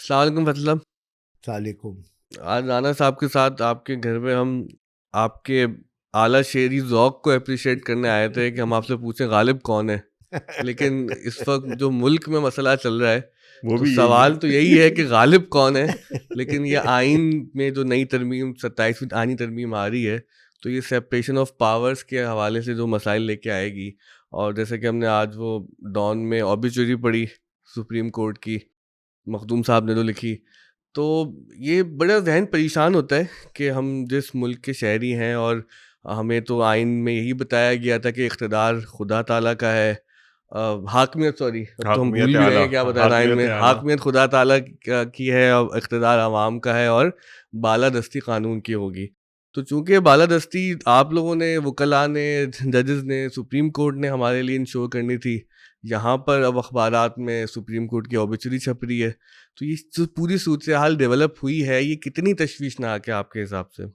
अस्सलाम वालेकुम फजलम। सालेकुम। आज राना साहब के साथ आपके घर में हम आपके आला शेरी ज़ौक़ को अप्रिशिएट करने आए थे कि हम आपसे पूछें गालिब कौन है। लेकिन इस वक्त जो मुल्क में मसला चल रहा है, वो तो भी यही सवाल है। तो यही है कि गालिब कौन है। लेकिन ये आइन में जो नई तरमीम 27वीं आइनी तरमीम आ रही है, तो ये सेपरेशन ऑफ पावर्स के हवाले से जो मसाइल लेके आएगी, और जैसे कि हमने आज वो डॉन में ऑबिचुरी पढ़ी सुप्रीम कोर्ट की, मखदूम साहब ने जो लिखी, तो ये बड़ा ज़हन परेशान होता है कि हम जिस मुल्क के शहरी हैं, और हमें तो आइन में यही बताया गया था कि इक़्तिदार खुदा ताला का है, हाकमियत, सॉरी अब तो हम भूल हाकमियत भी रहे आला, हैं क्या बताया था आइन में। हाकमियत आला। हाकमियत खुदा ताला की है, और इक़्तिदार अवाम का है, और बालादस्ती कानून की होगी। तो चूंकि बालादस्ती आप लोगों ने, वकला ने, जजेस ने, सुप्रीम कोर्ट ने हमारे लिए इंश्योर करनी थी, यहाँ पर अब अखबारात में सुप्रीम कोर्ट की ऑबिचुरी छप रही है। तो ये जो पूरी सूरत हाल डेवलप हुई है, ये कितनी तशवीशनाक है आपके हिसाब से?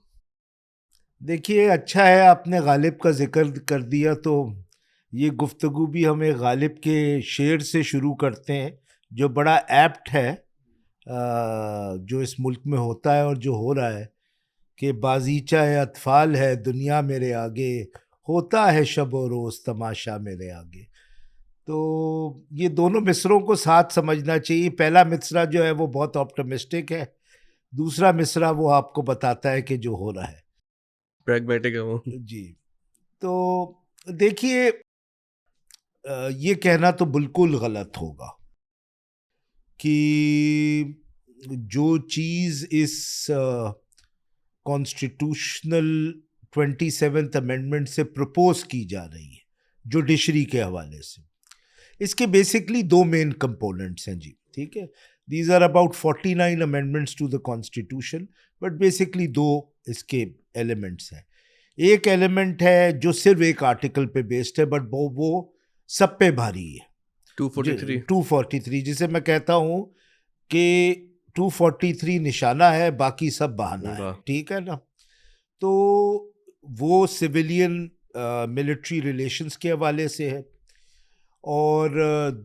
देखिए, अच्छा है आपने गालिब का जिक्र कर दिया, तो ये गुफ्तगू भी हमें गालिब के शेर से शुरू करते हैं, जो बड़ा एप्ट है, जो इस मुल्क में होता है और जो हो रहा है कि बाजीचा है अतफाल है दुनिया मेरे आगे, होता है शब व रोज़ तमाशा मेरे आगे। तो ये दोनों मिसरों को साथ समझना चाहिए। पहला मिसरा जो है वो बहुत ऑप्टिमिस्टिक है, दूसरा मिसरा वो आपको बताता है कि जो हो रहा है। प्रैग्मेटिक है वो। जी, तो देखिए, ये कहना तो बिल्कुल गलत होगा कि जो चीज़ इस कॉन्स्टिट्यूशनल 27th अमेंडमेंट से प्रपोज की जा रही है जुडिशरी के हवाले से, इसके बेसिकली दो मेन कंपोनेंट्स हैं जी, ठीक है। These are about 49 amendments to the constitution, but basically दो इसके एलिमेंट्स हैं। एक एलिमेंट है जो सिर्फ एक आर्टिकल पे बेस्ड है, बट वो सब पे भारी है, 243। जिसे मैं कहता हूँ कि 243 निशाना है, बाकी सब बहाना है, ठीक है ना। तो वो सिविलियन मिलिट्री रिलेशंस के हवाले से है, और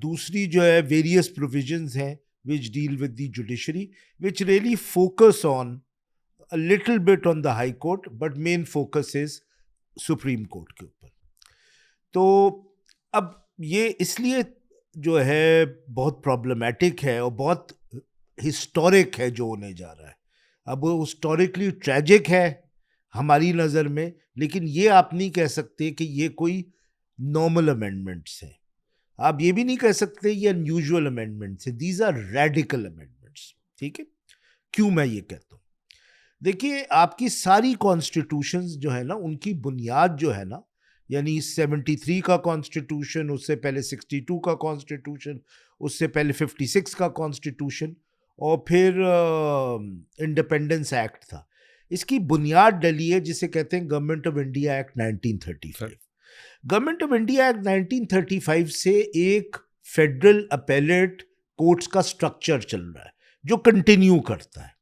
दूसरी जो है वेरियस प्रोविजंस हैं which deal with the judiciary, which really focus on a little bit on the high court, but main focus is supreme court के ऊपर। तो अब ये इसलिए जो है बहुत प्रॉब्लमेटिक है और बहुत हिस्टोरिक है जो होने जा रहा है। अब वो हिस्टोरिकली ट्रैजिक है हमारी नज़र में, लेकिन ये आप नहीं कह सकते कि ये कोई नॉर्मल अमेंडमेंट्स हैं, आप ये भी नहीं कह सकते ये अनयूजुअल अमेंडमेंट्स हैं, दीज आर रेडिकल अमेंडमेंट्स, ठीक है। क्यों मैं ये कहता हूँ? देखिए, आपकी सारी कॉन्स्टिट्यूशंस जो है ना, उनकी बुनियाद जो है ना, यानी 73 का कॉन्स्टिट्यूशन, उससे पहले 62 का कॉन्स्टिट्यूशन, उससे पहले 56 का कॉन्स्टिट्यूशन, और फिर इंडिपेंडेंस एक्ट था, इसकी बुनियाद डली है जिसे कहते हैं government of India act 1935। Government of India act 1935 से एक फेडरल अपेलेट कोर्ट्स का स्ट्रक्चर चल रहा है जो कंटिन्यू करता है,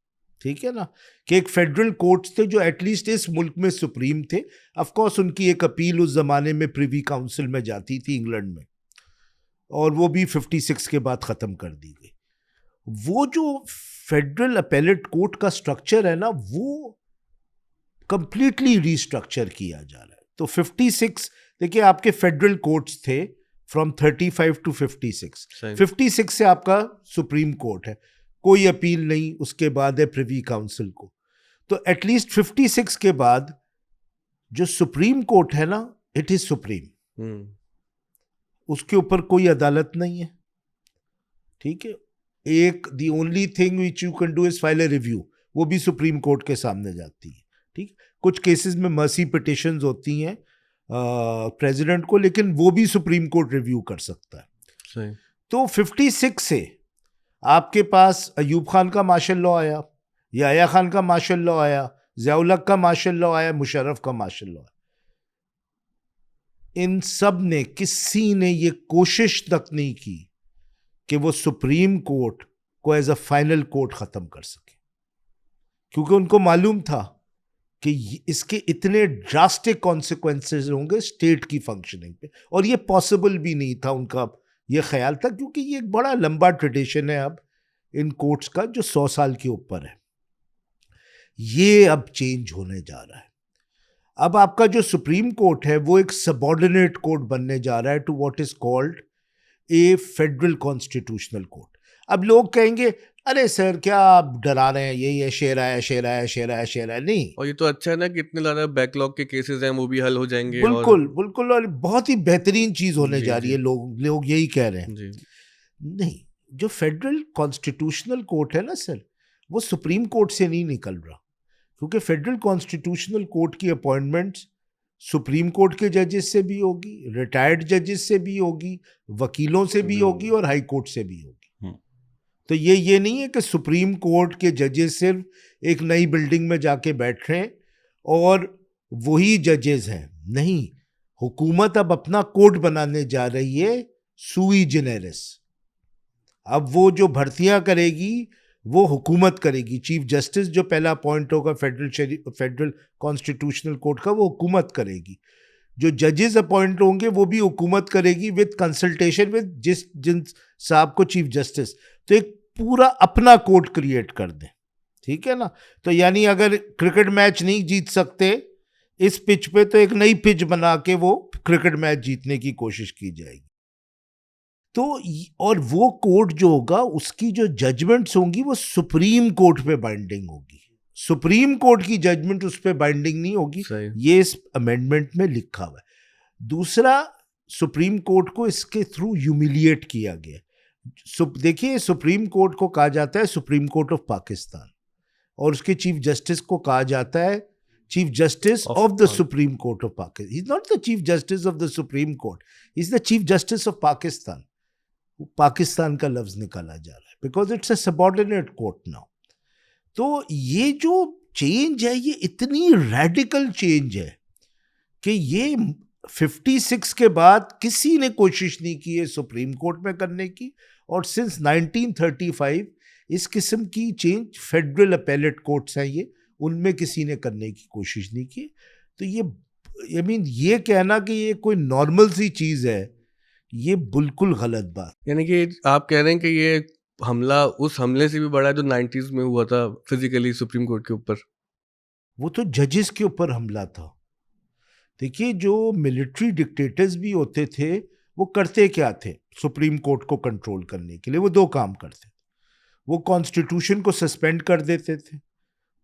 ठीक है ना, कि एक फेडरल कोर्ट्स थे जो एटलीस्ट इस मुल्क में सुप्रीम थे। ऑफ कोर्स उनकी एक अपील उस जमाने में प्रिवी काउंसिल में जाती थी इंग्लैंड में, और वो भी 56 के बाद ख़त्म कर दी गई। वो जो फेडरल अपेलेट कोर्ट का स्ट्रक्चर है ना, वो कंप्लीटली रीस्ट्रक्चर किया जा रहा है। तो 56, देखिए, आपके फेडरल कोर्ट्स थे फ्रॉम 35 टू 56। 56 से आपका सुप्रीम कोर्ट है, कोई अपील नहीं, उसके बाद है प्रिवी काउंसिल को। तो एटलीस्ट 56 के बाद जो सुप्रीम कोर्ट है ना, इट इज सुप्रीम, उसके ऊपर कोई अदालत नहीं है, ठीक है। एक the only thing which you can do is file a review, वो भी सुप्रीम कोर्ट के सामने जाती है, ठीक। कुछ केसेस में मर्सी पिटिशंस होती हैं प्रेसिडेंट को, लेकिन वो भी सुप्रीम कोर्ट रिव्यू कर सकता है। सही। तो 56 से आपके पास अयूब खान का मार्शल लॉ आया, याया खान का मार्शल लॉ आया, ज़िया-उल हक का मार्शल लॉ आया, मुशर्रफ का मार्शल लॉ आया। इन सब ने, किसी ने ये कोशिश तक नहीं की कि वो सुप्रीम कोर्ट को एज अ फाइनल कोर्ट ख़त्म कर सके, क्योंकि उनको मालूम था कि इसके इतने ड्रास्टिक कॉन्सिक्वेंसेस होंगे स्टेट की फंक्शनिंग पे, और ये पॉसिबल भी नहीं था, उनका ये ख्याल था, क्योंकि ये एक बड़ा लंबा ट्रेडिशन है अब इन कोर्ट्स का जो 100 साल के ऊपर है। ये अब चेंज होने जा रहा है। अब आपका जो सुप्रीम कोर्ट है वो एक सबऑर्डिनेट कोर्ट बनने जा रहा है to what is called a federal constitutional court. अब लोग कहेंगे अरे सर क्या आप डरा रहे हैं, यही है शेरा है शेरा है शेरा है शेरा है। नहीं, और ये तो अच्छा है ना कि इतने ज्यादा बैकलॉग के केसेस हैं वो भी हल हो जाएंगे। बिल्कुल बिल्कुल, और बहुत ही बेहतरीन चीज होने जी, जा रही है। जी। लोग यही कह रहे हैं। जी। नहीं, जो फेडरल कॉन्स्टिट्यूशनल कोर्ट है ना सर, वो सुप्रीम कोर्ट से नहीं निकल रहा, क्योंकि फेडरल कॉन्स्टिट्यूशनल कोर्ट की अपॉइंटमेंट्स सुप्रीम कोर्ट के जजेस से भी होगी, रिटायर्ड जजेस से भी होगी, वकीलों से भी होगी और हाई कोर्ट से भी होगी। तो ये नहीं है कि सुप्रीम कोर्ट के जजेस सिर्फ एक नई बिल्डिंग में जाके बैठ रहे हैं और वही जजेस हैं। नहीं, हुकूमत अब अपना कोर्ट बनाने जा रही है सुई जेनेरिस। अब वो जो भर्तियां करेगी वो हुकूमत करेगी। चीफ जस्टिस जो पहला अपॉइंट होगा फेडरल कॉन्स्टिट्यूशनल कोर्ट का, वो हुकूमत करेगी। जो जजेस अपॉइंट होंगे वो भी हुकूमत करेगी विद कंसल्टेशन विद जिन साहब को चीफ जस्टिस। तो एक पूरा अपना कोर्ट क्रिएट कर दें, ठीक है ना। तो यानी अगर क्रिकेट मैच नहीं जीत सकते इस पिच पे, तो एक नई पिच बना के वो क्रिकेट मैच जीतने की कोशिश की जाएगी। तो और वो कोर्ट जो होगा उसकी जो जजमेंट्स होंगी वो सुप्रीम कोर्ट पे बाइंडिंग होगी। सुप्रीम कोर्ट की जजमेंट उस पर बाइंडिंग नहीं होगी। ये इस अमेंडमेंट में लिखा हुआ है। दूसरा, सुप्रीम कोर्ट को इसके थ्रू ह्यूमिलिएट किया गया। देखिए, सुप्रीम कोर्ट को कहा जाता है सुप्रीम कोर्ट ऑफ पाकिस्तान, और उसके चीफ जस्टिस को कहा जाता है chief justice of the supreme court of Pakistan. He is not the chief justice of the supreme court, he is the chief justice of Pakistan. Pakistan का लफ्ज निकाला जा रहा है because it's a subordinate court now. तो ये जो चेंज है ये इतनी रेडिकल चेंज है कि ये 56 के बाद किसी ने कोशिश नहीं की है सुप्रीम कोर्ट में करने की, और सिंस 1935 इस किस्म की चेंज फेडरल अपेलेट कोर्ट्स हैं ये, उनमें किसी ने करने की कोशिश नहीं की। तो ये ये कहना कि ये कोई नॉर्मल सी चीज़ है, ये बिल्कुल गलत बात। यानी कि आप कह रहे हैं कि ये हमला उस हमले से भी बड़ा है जो 90s में हुआ था फिजिकली सुप्रीम कोर्ट के ऊपर। वो तो जजेस के ऊपर हमला था। देखिए, जो मिलिट्री डिक्टेटर्स भी होते थे वो करते क्या थे सुप्रीम कोर्ट को कंट्रोल करने के लिए? वो दो काम करते थे। वो कॉन्स्टिट्यूशन को सस्पेंड कर देते थे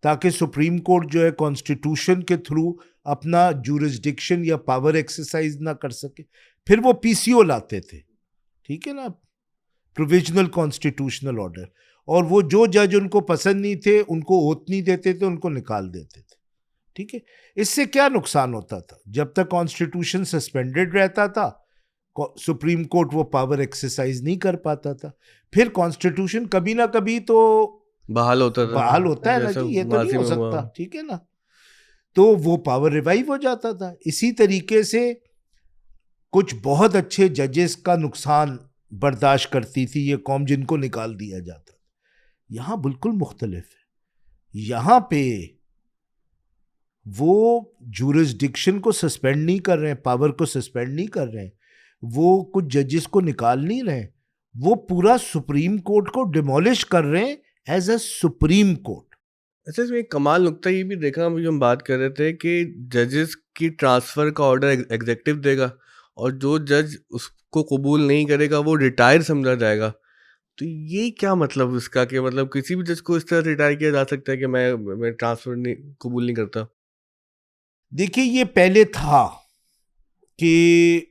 ताकि सुप्रीम कोर्ट जो है कॉन्स्टिट्यूशन के थ्रू अपना जुरिस्डिक्शन या पावर एक्सरसाइज ना कर सके। फिर वो पीसीओ लाते थे, ठीक है ना, प्रोविजनल कॉन्स्टिट्यूशनल ऑर्डर, और वो जो जज उनको पसंद नहीं थे उनको ओथ नहीं देते थे, उनको निकाल देते थे, ठीक है। इससे क्या नुकसान होता था? जब तक कॉन्स्टिट्यूशन सस्पेंडेड रहता था सुप्रीम कोर्ट वो पावर एक्सरसाइज नहीं कर पाता था। फिर कॉन्स्टिट्यूशन कभी ना कभी तो बहाल होता है ना जी, ये तो नहीं हो सकता, ठीक है ना। तो वो पावर रिवाइव हो जाता था। इसी तरीके से कुछ बहुत अच्छे जजेस का नुकसान बर्दाश्त करती थी ये कौम जिनको निकाल दिया जाता। यहाँ बिल्कुल मुख्तलिफ है। यहाँ पे वो जुरिस्डिक्शन को सस्पेंड नहीं कर रहे हैं, पावर को सस्पेंड नहीं कर रहे हैं, वो कुछ जजेस को निकाल नहीं रहे, वो पूरा सुप्रीम कोर्ट को डिमोलिश कर रहे हैं एज अ सुप्रीम कोर्ट। अच्छा, इसमें एक कमाल नुक्ता ये भी देखा, अभी हम बात कर रहे थे कि जजेस की ट्रांसफ़र का ऑर्डर एग्जीक्यूटिव देगा और जो जज उसको कबूल नहीं करेगा वो रिटायर समझा जाएगा। तो ये क्या मतलब इसका कि मतलब किसी भी जज को इस तरह रिटायर किया जा सकता है कि मैं ट्रांसफ़र नहीं कबूल नहीं करता? देखिए, ये पहले था कि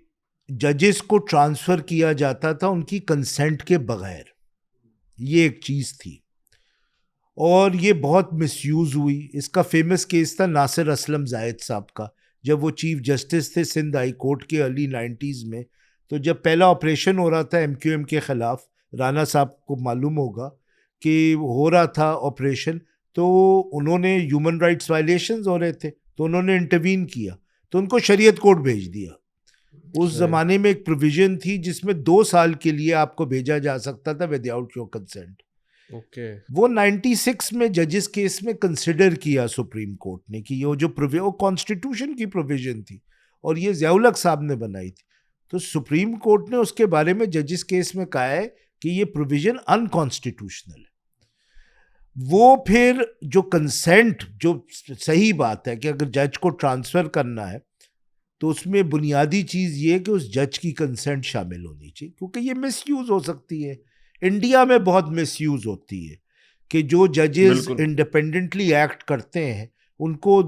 जजेस को ट्रांसफ़र किया जाता था उनकी कंसेंट के बगैर, ये एक चीज़ थी और ये बहुत मिसयूज़ हुई। इसका फेमस केस था नासिर असलम जायद साहब का, जब वो चीफ जस्टिस थे सिंध हाई कोर्ट के अर्ली 90s में। तो जब पहला ऑपरेशन हो रहा था MQM के ख़िलाफ़, राना साहब को मालूम होगा कि हो रहा था ऑपरेशन, तो उन्होंने ह्यूमन राइट्स वायलेशंस हो रहे थे तो उन्होंने इंटरवीन किया, तो उनको शरीयत कोर्ट भेज दिया। उस ज़माने में एक प्रोविज़न थी जिसमें 2 साल के लिए आपको भेजा जा सकता था विदाउट योर कंसेंट। वो 96 में जजेस केस में कंसिडर किया सुप्रीम कोर्ट ने कि ये जो कॉन्स्टिट्यूशन की प्रोविज़न थी और ये ज़िया-उल हक साहब ने बनाई थी, तो सुप्रीम कोर्ट ने उसके बारे में जजेस केस में कहा है कि ये प्रोविज़न अनकॉन्स्टिट्यूशनल है। वो फिर जो कंसेंट, जो सही बात है कि अगर जज को ट्रांसफर करना है तो उसमें बुनियादी चीज ये है कि उस जज की कंसेंट शामिल होनी चाहिए, क्योंकि ये मिसयूज हो सकती है। इंडिया में बहुत मिसयूज होती है कि जो जजेस इंडिपेंडेंटली एक्ट करते हैं उनको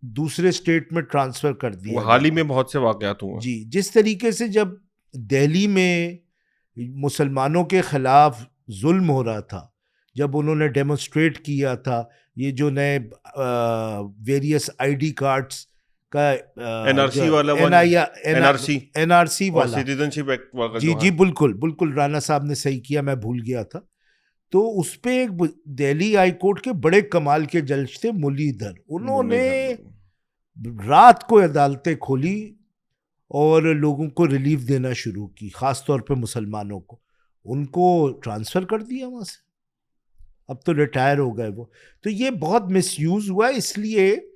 दूसरे स्टेट में ट्रांसफर कर दिया। हाल ही में बहुत से वाकयात हुए जी, जिस तरीके से जब दिल्ली में मुसलमानों के खिलाफ जुल्म हो रहा था, जब उन्होंने डेमोन्स्ट्रेट किया था ये जो नए वेरियस आईडी कार्ड्स का एनआरसी वाला एनआरसी वाला सिटीजनशिप एक्ट वाला, जी जी बिल्कुल बिल्कुल, राणा साहब ने सही किया, मैं भूल गया था। तो उस पे एक दिल्ली हाई कोर्ट के बड़े कमाल के जज थे मुरलीधर, उन्होंने रात को अदालतें खोली और लोगों को रिलीफ देना शुरू की, खास तौर पे मुसलमानों को। उनको ट्रांसफर कर दिया वहां से, अब तो रिटायर हो गए वो। तो ये बहुत मिसयूज हुआ, इसलिए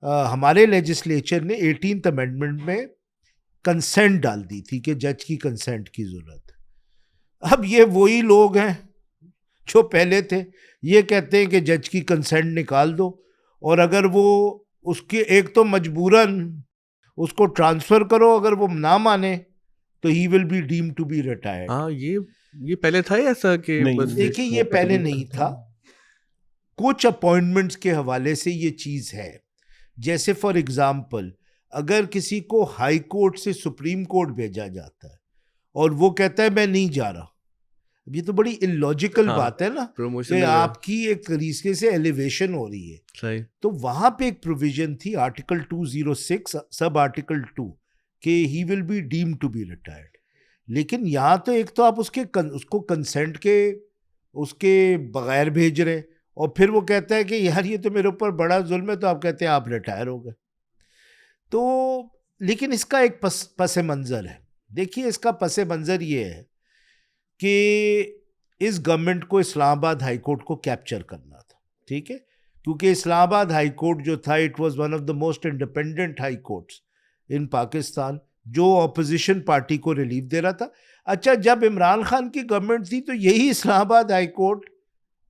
हमारे लेजिस्लेचर ने 18th अमेंडमेंट में कंसेंट डाल दी थी कि जज की कंसेंट की जरूरत है। अब ये वही लोग हैं जो पहले थे, ये कहते हैं कि जज की कंसेंट निकाल दो, और अगर वो उसके एक तो मजबूरन उसको ट्रांसफर करो, अगर वो ना माने तो he will be deem to be retired. हाँ, ये पहले था ऐसा कि देखिए ये पहले नहीं था, कुछ अपॉइंटमेंट्स के हवाले से ये चीज है। जैसे फॉर एग्जाम्पल, अगर किसी को हाई कोर्ट से सुप्रीम कोर्ट भेजा जाता है और वो कहता है मैं नहीं जा रहा, ये तो बड़ी इलॉजिकल बात है ना, कि आपकी एक तरीके से एलिवेशन हो रही है। सही। तो वहां पे एक प्रोविजन थी आर्टिकल 206 सब आर्टिकल 2 कि he will be deemed to be retired. लेकिन यहाँ तो एक तो आप उसको कंसेंट के उसके बगैर भेज रहे, और फिर वो कहता है कि यार ये तो मेरे ऊपर बड़ा जुल्म है, तो आप कहते हैं आप रिटायर हो गए। तो लेकिन इसका एक पस मंज़र है। देखिए इसका पस मंज़र ये है कि इस गवर्नमेंट को इस्लामाबाद हाई कोर्ट को कैप्चर करना था, ठीक है, क्योंकि इस्लामाबाद हाई कोर्ट जो था it was one of the most independent high courts in Pakistan, जो ऑपोजिशन पार्टी को रिलीफ दे रहा था। अच्छा, जब इमरान खान की गवर्नमेंट थी तो यही इस्लामाबाद हाई कोर्ट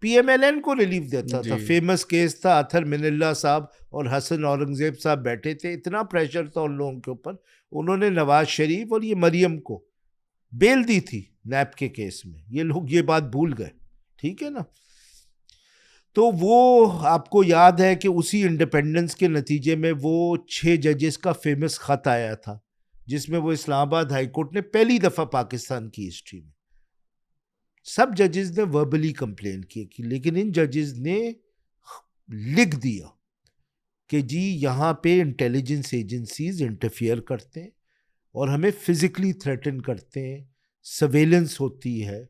पीएमएलएन को रिलीफ देता था। फेमस केस था अथर मिनल्ला साहब और हसन औरंगजेब साहब बैठे थे, इतना प्रेशर था उन लोगों के ऊपर, उन्होंने नवाज शरीफ और ये मरियम को बेल दी थी नैप के केस में। ये लोग ये बात भूल गए, ठीक है ना। तो वो आपको याद है कि उसी इंडिपेंडेंस के नतीजे में वो 6 जजेस का फेमस खत आया था, जिसमें वो इस्लामाबाद हाई कोर्ट ने पहली दफ़ा पाकिस्तान की हिस्ट्री में, सब जजेस ने वर्बली कंप्लेन की, लेकिन इन जजेस ने लिख दिया कि जी यहाँ पे इंटेलिजेंस एजेंसीज इंटरफियर करते हैं और हमें फिजिकली थ्रेटन करते हैं, सर्वेलेंस होती है,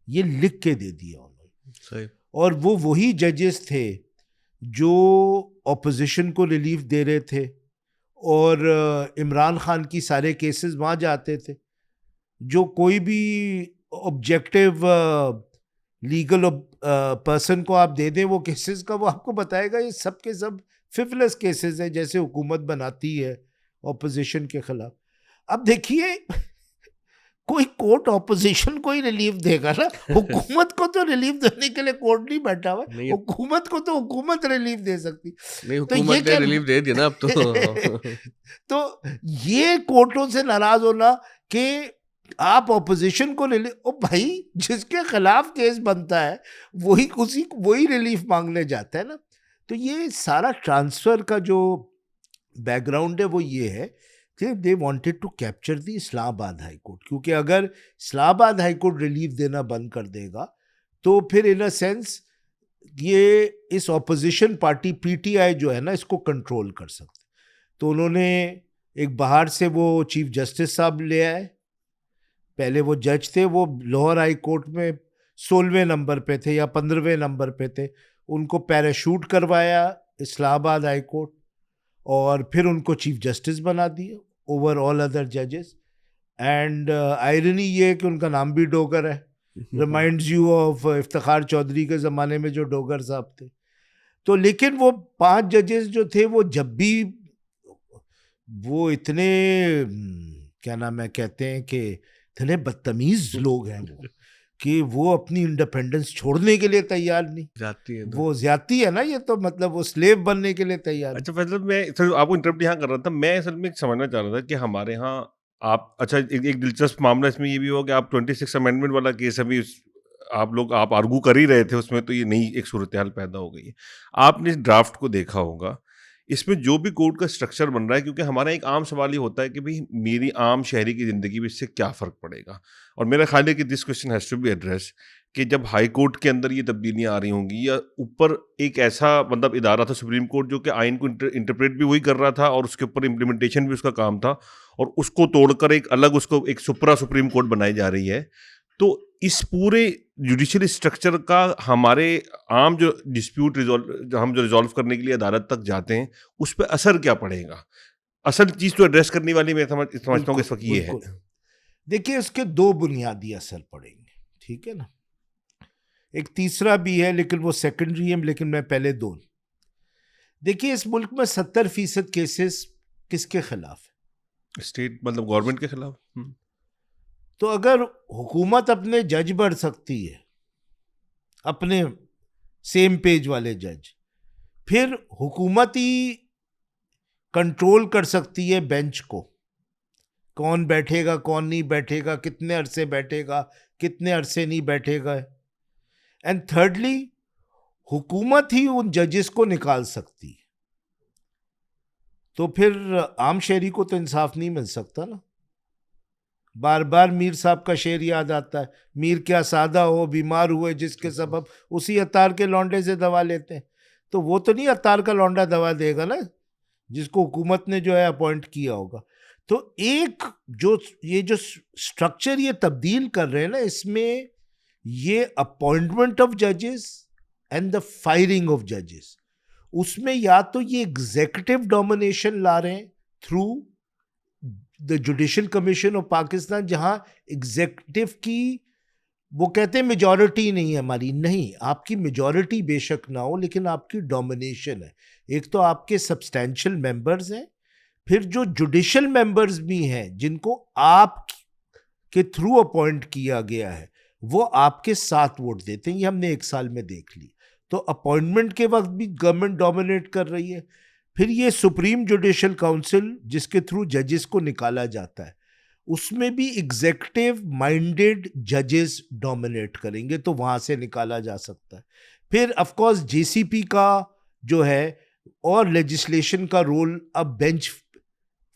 ये लिख के दे दिया उन्होंने। सही। और वो वही जजेस थे जो ऑपोजिशन को रिलीफ दे रहे थे और इमरान खान की सारे केसेस वहाँ जाते थे। जो कोई भी ऑब्जेक्टिव लीगल पर्सन को आप दे दें वो केसेस का, वो आपको बताएगा ये सब के सब फ्रिवलेस केसेस हैं, जैसे हुकूमत बनाती है ऑपोजिशन के खिलाफ। अब देखिए कोई कोर्ट ऑपोजिशन को ही रिलीफ देगा ना, हुकूमत को तो रिलीफ देने के लिए कोर्ट नहीं बैठा हुआ, हुकूमत को तो हुकूमत रिलीफ दे सकती नहीं, हुकूमत ने रिलीफ दे दिया ना अब तो। तो ये कोर्टों से नाराज होना कि आप ऑपोजिशन को रिलीफ, ओ भाई जिसके खिलाफ केस बनता है वही रिलीफ मांगने जाता है ना। तो ये सारा ट्रांसफर का जो बैकग्राउंड है वो ये है कि they wanted to capture the Islamabad high court, क्योंकि अगर इस्लामाबाद हाई कोर्ट रिलीफ देना बंद कर देगा तो फिर इन अ सेंस ये इस ऑपोजिशन पार्टी पीटीआई जो है ना इसको कंट्रोल कर सकते। तो उन्होंने एक बाहर से वो चीफ जस्टिस साहब ले आए, पहले वो जज थे, वो लाहौर हाई कोर्ट में 16वें नंबर पे थे या 15वें नंबर पे थे, उनको पैराशूट करवाया इस्लामाबाद हाई कोर्ट और फिर उनको चीफ जस्टिस बना दिया ओवर ऑल अदर जजेस। एंड आयरनी ये कि उनका नाम भी डोगर है, reminds you of Iftikhar Chaudhry के ज़माने में जो डोगर साहब थे। तो लेकिन वो 5 जजेस जो थे वो जब भी वो इतने क्या नाम है कहते हैं कि इतने बदतमीज़ लोग हैं वो कि वो अपनी इंडिपेंडेंस छोड़ने के लिए तैयार नहीं। जाती है वो ज्यादती है ना, ये तो मतलब वो स्लेव बनने के लिए तैयार। अच्छा मतलब मैं सर आपको इंटरप्ट यहाँ कर रहा था, मैं असल में समझना चाह रहा था कि हमारे यहाँ आप अच्छा एक दिलचस्प मामला इसमें ये भी हो कि आप 26 अमेंडमेंट वाला केस अभी आप आर्गू कर ही रहे थे उसमें, तो ये नई एक सूरत हाल पैदा हो गई है। आपने इस ड्राफ्ट को देखा होगा, इसमें जो भी कोर्ट का स्ट्रक्चर बन रहा है, क्योंकि हमारा एक आम सवाल ये होता है कि भाई मेरी आम शहरी की ज़िंदगी में इससे क्या फ़र्क पड़ेगा, और मेरा ख्याल है कि this question has to be address कि जब हाई कोर्ट के अंदर ये तब्दीलियां आ रही होंगी या ऊपर एक ऐसा मतलब इदारा था सुप्रीम कोर्ट जो कि आइन को इंटरप्रेट भी वही कर रहा था और उसके ऊपर इम्प्लीमेंटेशन भी उसका काम था, और उसको तोड़कर एक अलग उसको एक सुप्रीम कोर्ट बनाई जा रही है, तो इस पूरे जुडिशियल स्ट्रक्चर का हमारे आम जो डिस्प्यूट हम जो रिजॉल्व करने के लिए अदालत तक जाते हैं उस पर असर क्या पड़ेगा? असल चीज़ तो एड्रेस करने वाली मैं समझता हूँ कि इस वक्त ये है। देखिए इसके दो बुनियादी असर पड़ेंगे, ठीक है ना। एक तीसरा भी है लेकिन वो सेकेंडरी है, लेकिन मैं पहले दो। देखिए इस मुल्क में 70% केसेस किसके खिलाफ है? स्टेट मतलब गवर्नमेंट के खिलाफ। तो अगर हुकूमत अपने जज बढ़ सकती है, अपने सेम पेज वाले जज, फिर हुकूमत ही कंट्रोल कर सकती है बेंच को, कौन बैठेगा कौन नहीं बैठेगा, कितने अरसे बैठेगा कितने अरसे नहीं बैठेगा। एंड थर्डली हुकूमत ही उन जजेस को निकाल सकती है, तो फिर आम शहरी को तो इंसाफ नहीं मिल सकता ना। बार बार मीर साहब का शेर याद आता है, मीर क्या सादा हो बीमार हुए जिसके सबब उसी अतार के लौंडे से दवा लेते हैं। तो वो तो नहीं अतार का लौंडा दवा देगा ना, जिसको हुकूमत ने जो है अपॉइंट किया होगा। तो एक जो स्ट्रक्चर ये तब्दील कर रहे हैं ना, इसमें ये अपॉइंटमेंट ऑफ जजेस एंड द फायरिंग ऑफ जजेस, उसमें या तो ये एग्जीक्यूटिव डोमिनेशन ला रहे हैं through the judicial commission of Pakistan, जहां एग्जीक्यूटिव की वो कहते हैं मेजॉरिटी नहीं है हमारी, नहीं, आपकी मेजॉरिटी बेशक ना हो लेकिन आपकी डोमिनेशन है। एक तो आपके सब्सटैंशियल मेंबर्स हैं, फिर जो जुडिशल मेंबर्स भी हैं जिनको आप के थ्रू अपॉइंट किया गया है वो आपके साथ वोट देते हैं। ये हमने 1 साल में देख ली। तो अपॉइंटमेंट के वक्त भी गवर्नमेंट डोमिनेट कर रही है। फिर ये सुप्रीम जुडिशल काउंसिल जिसके थ्रू जजेस को निकाला जाता है, उसमें भी एग्जीक्यूटिव माइंडेड जजेस डोमिनेट करेंगे, तो वहां से निकाला जा सकता है। फिर ऑफ कोर्स जेसीपी का जो है और लेजिस्लेशन का रोल अब बेंच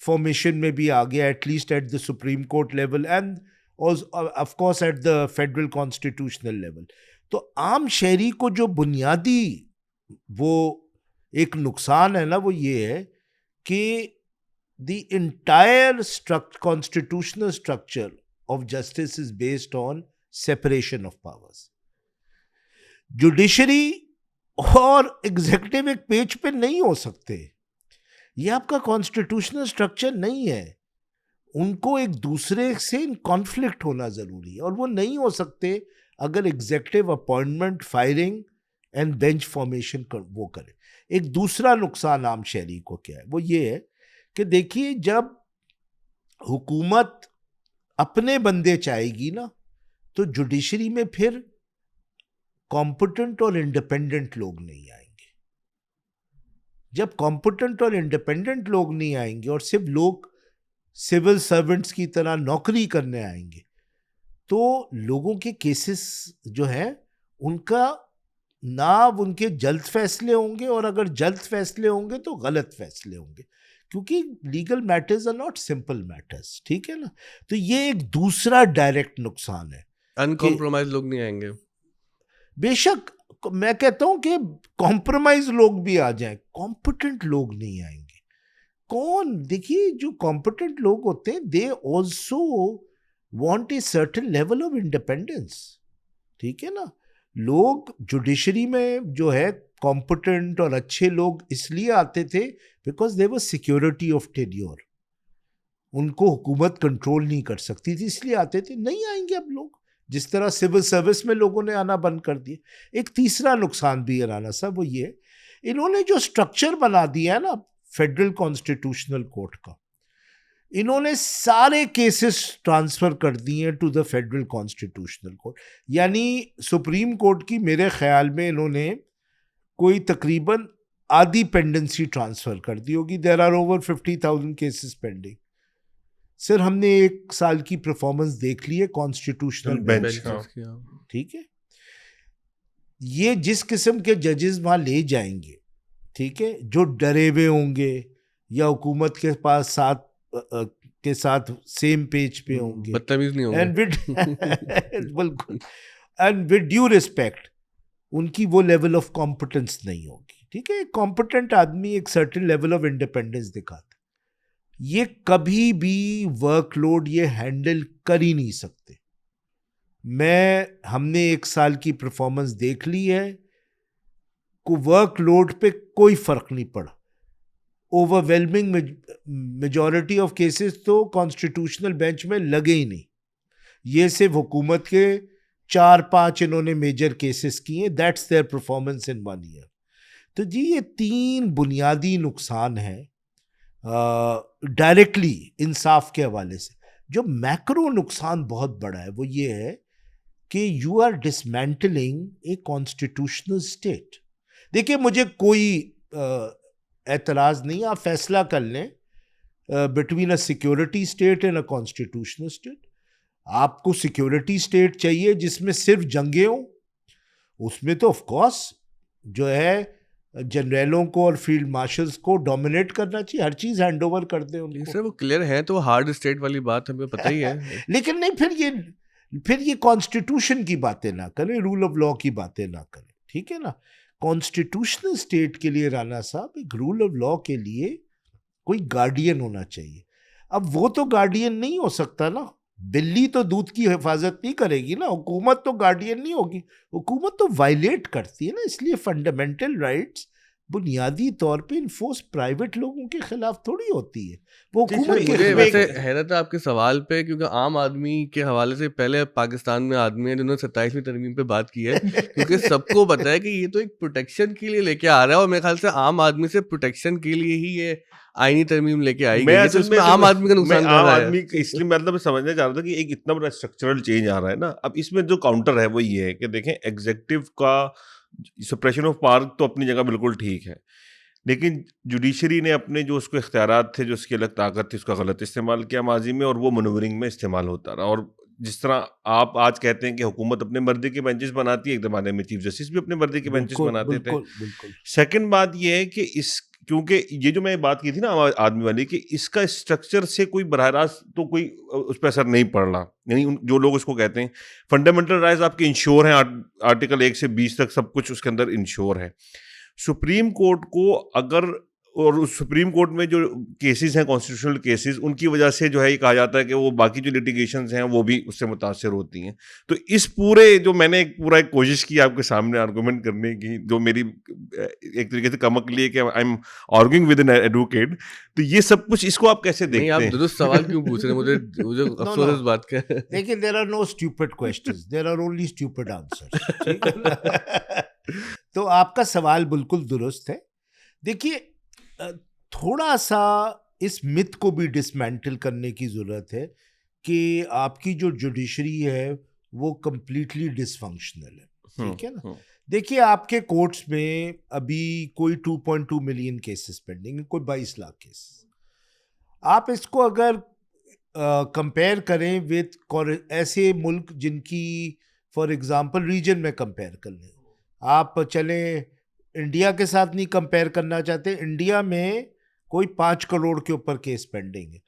फॉर्मेशन में भी आ गया, at least at the supreme court level end of course at the federal constitutional level. तो आम शहरी को जो बुनियादी वो एक नुकसान है ना, वो ये है कि the entire constitutional structure of justice is based on separation of powers. Judiciary और एग्जीक्यूटिव एक पेज पे नहीं हो सकते, ये आपका कॉन्स्टिट्यूशनल स्ट्रक्चर नहीं है। उनको एक दूसरे से कॉन्फ्लिक्ट होना जरूरी है, और वो नहीं हो सकते अगर executive appointment, firing and bench formation वो करे। एक दूसरा नुकसान आम शहरी को क्या है, वो ये है कि देखिए जब हुकूमत अपने बंदे चाहेगी ना, तो जुडिशरी में फिर कॉम्पिटेंट और इंडिपेंडेंट लोग नहीं आएंगे। जब कॉम्पिटेंट और इंडिपेंडेंट लोग नहीं आएंगे और सिर्फ लोग सिविल सर्वेंट्स की तरह नौकरी करने आएंगे, तो लोगों के केसेस जो है उनका ना उनके जल्द फैसले होंगे, और अगर जल्द फैसले होंगे तो गलत फैसले होंगे, क्योंकि legal matters are not simple matters, ठीक है ना। तो ये एक दूसरा डायरेक्ट नुकसान है। अनकॉम्प्रोमाइज लोग नहीं आएंगे। बेशक मैं कहता हूं कि कॉम्प्रोमाइज लोग भी आ जाएं, कॉम्पिटेंट लोग नहीं आएंगे। कौन? देखिए जो कॉम्पिटेंट लोग होते हैं they also want a certain level of independence, ठीक है ना। लोग जुडिशरी में जो है कॉम्पिटेंट और अच्छे लोग इसलिए आते थे because they were security of tenure, उनको हुकूमत कंट्रोल नहीं कर सकती थी इसलिए आते थे। नहीं आएंगे अब लोग, जिस तरह सिविल सर्विस में लोगों ने आना बंद कर दिया। एक तीसरा नुकसान भी है राना साहब, वो ये इन्होंने जो स्ट्रक्चर बना दिया है ना फेडरल कॉन्स्टिट्यूशनल कोर्ट का, इन्होंने सारे केसेस ट्रांसफर कर दिए to the federal constitutional court. यानी सुप्रीम कोर्ट की मेरे ख्याल में इन्होंने कोई तकरीबन आधी पेंडेंसी ट्रांसफर कर दी होगी। There are over 50,000 cases pending. Sir हमने 1 साल की परफॉर्मेंस देख ली है कॉन्स्टिट्यूशनल बेंच, ठीक है। ये जिस किस्म के जजेस वहां ले जाएंगे, ठीक है, जो डरे हुए होंगे या हुकूमत के पास के साथ सेम पेज पे होंगे, बदतमीज नहीं होंगे, बिल्कुल, एंड विद ड्यू रिस्पेक्ट उनकी वो लेवल ऑफ कॉम्पिटेंस नहीं होगी, ठीक है। कॉम्पिटेंट आदमी एक सर्टेन लेवल ऑफ इंडिपेंडेंस दिखाता है। ये कभी भी वर्कलोड ये हैंडल कर ही नहीं सकते। हमने 1 साल की परफॉर्मेंस देख ली है, को वर्कलोड पे कोई फर्क नहीं पड़ा। ओवरवेलमिंग मेजॉरिटी ऑफ केसेस तो कॉन्स्टिट्यूशनल बेंच में लगे ही नहीं। ये सिर्फ हुकूमत के 4-5 इन्होंने मेजर केसेस किए, that's their performance in 1 year. तो जी ये 3 बुनियादी नुकसान हैं डायरेक्टली इंसाफ के हवाले से। जो मैक्रो नुकसान बहुत बड़ा है वो ये है कि you are dismantling a constitutional state. देखिए मुझे कोई एतराज़ नहीं, आप फैसला कर लें between a security state and a constitutional state. आपको सिक्योरिटी स्टेट चाहिए जिसमें सिर्फ जंगे हों, उसमें तो ऑफ कोर्स जो है जनरलों को और फील्ड मार्शल्स को डोमिनेट करना चाहिए, हर चीज़ हैंड ओवर कर दें उनको। सर वो क्लियर है, तो हार्ड स्टेट वाली बात हमें पता ही है। लेकिन नहीं, फिर ये कॉन्स्टिट्यूशन की बातें ना करें, रूल ऑफ लॉ की बातें ना करें, ठीक है ना। कॉन्स्टिट्यूशनल स्टेट के लिए राणा साहब एक रूल ऑफ लॉ के लिए कोई गार्डियन होना चाहिए। अब वो तो गार्डियन नहीं हो सकता ना, बिल्ली तो दूध की हिफाजत नहीं करेगी ना, हुकूमत तो गार्डियन नहीं होगी, हुकूमत तो वायलेट करती है ना। इसलिए फंडामेंटल राइट्स बुनियादी तौर पे इन्फोर्स प्राइवेट लोगों के खिलाफ थोड़ी होती है, वो हुकूमत के मुझे खिलाफ वैसे होती है। हैरत है आपके सवाल पे, क्योंकि आम आदमी के हवाले से पहले पाकिस्तान में आदमी है जिन्होंने 27वीं तरमीम पे बात की है, क्योंकि सबको पता है कि ये तो एक प्रोटेक्शन के लिए लेके आ रहा है, और मेरे ख्याल से आम आदमी से प्रोटेक्शन के लिए ही ये आईनी तरमीम लेके आएगी। मैं तो इसमें आम आदमी का नुकसान कर रहा है। इसलिए मतलब समझना चाह रहा था कि एक इतना बड़ा स्ट्रक्चरल चेंज आ रहा है ना। अब इसमें जो काउंटर है वो ये है कि देखें, एग्जीक्यूटिव का सप्रेशन ऑफ पावर तो अपनी जगह बिल्कुल ठीक है, लेकिन जुडिशरी ने अपने जो उसको इख्तियारात थे, जो उसकी अलग ताकत थी, उसका गलत इस्तेमाल किया माजी में, और वो मनूवरिंग में इस्तेमाल होता रहा। और जिस तरह आप आज कहते हैं कि हुकूमत अपने मर्जी के बेंचेस बनाती है, एक ज़माने में चीफ जस्टिस भी अपने मर्जी के बेंचेस बनाते थे। सेकंड बात ये है कि क्योंकि ये जो मैं बात की थी ना आदमी वाली, कि इसका स्ट्रक्चर से कोई बराह रास्त तो कोई उस पर असर नहीं पड़ रहा। यानी जो लोग उसको कहते हैं फंडामेंटल राइट्स आपके इंश्योर हैं, आर्टिकल 1 से 20 तक सब कुछ उसके अंदर इंश्योर है। सुप्रीम कोर्ट को अगर, और उस सुप्रीम कोर्ट में जो केसेस हैं कॉन्स्टिट्यूशनल केसेस, उनकी वजह से जो है ये कहा जाता है कि वो बाकी जो लिटिगेशंस हैं वो भी उससे मुतासर होती हैं। तो इस पूरे जो मैंने एक कोशिश की आपके सामने आर्गूमेंट करने की, जो मेरी एक तरीके से कमक लिए कि I am arguing with an advocate, तो ये सब कुछ इसको आप कैसे देखते हैं? आप दुरुस्त सवाल क्यों पूछ रहे हैं? मुझे अफसोस इस बात का। देखिए, there are no stupid questions, there are only stupid answers, ठीक है। तो आपका सवाल बिल्कुल दुरुस्त है। देखिए, थोड़ा सा इस मिथ को भी डिसमेंटल करने की ज़रूरत है कि आपकी जो जुडिशरी है वो कम्प्लीटली डिसफंक्शनल है, ठीक है ना। देखिए, आपके कोर्ट्स में अभी कोई 2.2 मिलियन केसेस पेंडिंग है, कोई 22 लाख केसेस। आप इसको अगर कंपेयर करें विद ऐसे मुल्क जिनकी फॉर एग्जांपल रीजन में कंपेयर कर लें, आप चलें इंडिया के साथ नहीं कंपेयर करना चाहते, इंडिया में कोई 5 करोड़ के ऊपर केस पेंडिंग है।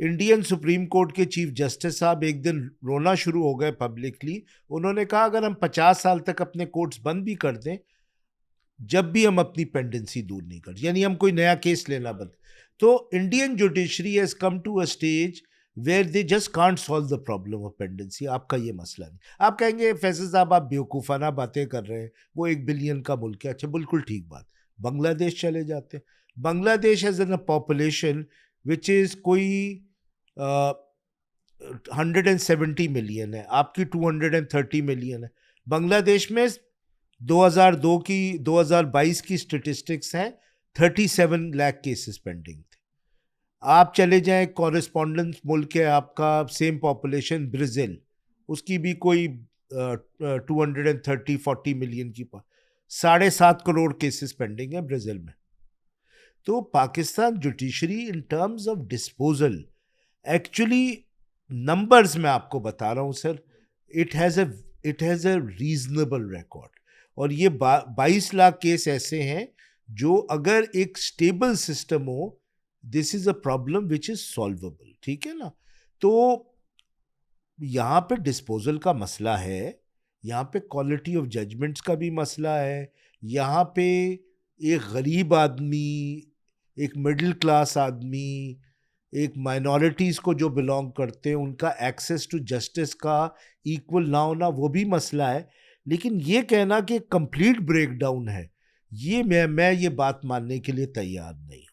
इंडियन सुप्रीम कोर्ट के चीफ जस्टिस साहब एक दिन रोना शुरू हो गए पब्लिकली। उन्होंने कहा अगर हम 50 साल तक अपने कोर्ट्स बंद भी कर दें, जब भी हम अपनी पेंडेंसी दूर नहीं कर, यानी हम कोई नया केस लेना बंद, तो Indian judiciary has come to a stage where they just can't solve the problem of pendency. आपका ये मसला नहीं। आप कहेंगे फैसल साहब आप बेवकूफ़ाना बातें कर रहे हैं, वो 1 बिलियन का मुल्क है। अच्छा, बिल्कुल ठीक बात। बांग्लादेश चले जाते हैं, Bangladesh has an population which is कोई 170 मिलियन है, आपकी 230 मिलियन है। बांग्लादेश में 2022 की स्टेटिस्टिक्स हैं 37 लाख केसेस पेंडिंग थे। आप चले जाएं, कॉरेस्पॉन्डेंस मुल्क है आपका, सेम पॉपुलेशन ब्राज़ील, उसकी भी कोई 230-40 मिलियन की 7.5 करोड़ केसेस पेंडिंग है ब्राज़ील में। तो Pakistan judiciary in terms of disposal, actually numbers में आपको बता रहा हूँ sir, it has a reasonable record. और ये 22 लाख केस ऐसे हैं जो अगर एक स्टेबल सिस्टम हो, this is a problem which is solvable, ठीक है ना। तो यहाँ पे डिस्पोजल का मसला है, यहाँ पे क्वालिटी ऑफ जजमेंट्स का भी मसला है, यहाँ पे एक गरीब आदमी, एक मिडिल क्लास आदमी, एक माइनॉरिटीज़ को जो बिलोंग करते हैं, उनका एक्सेस टू जस्टिस का इक्वल ना होना, वो भी मसला है। लेकिन ये कहना कि कंप्लीट ब्रेकडाउन है, ये मैं ये बात मानने के लिए तैयार नहीं हूँ।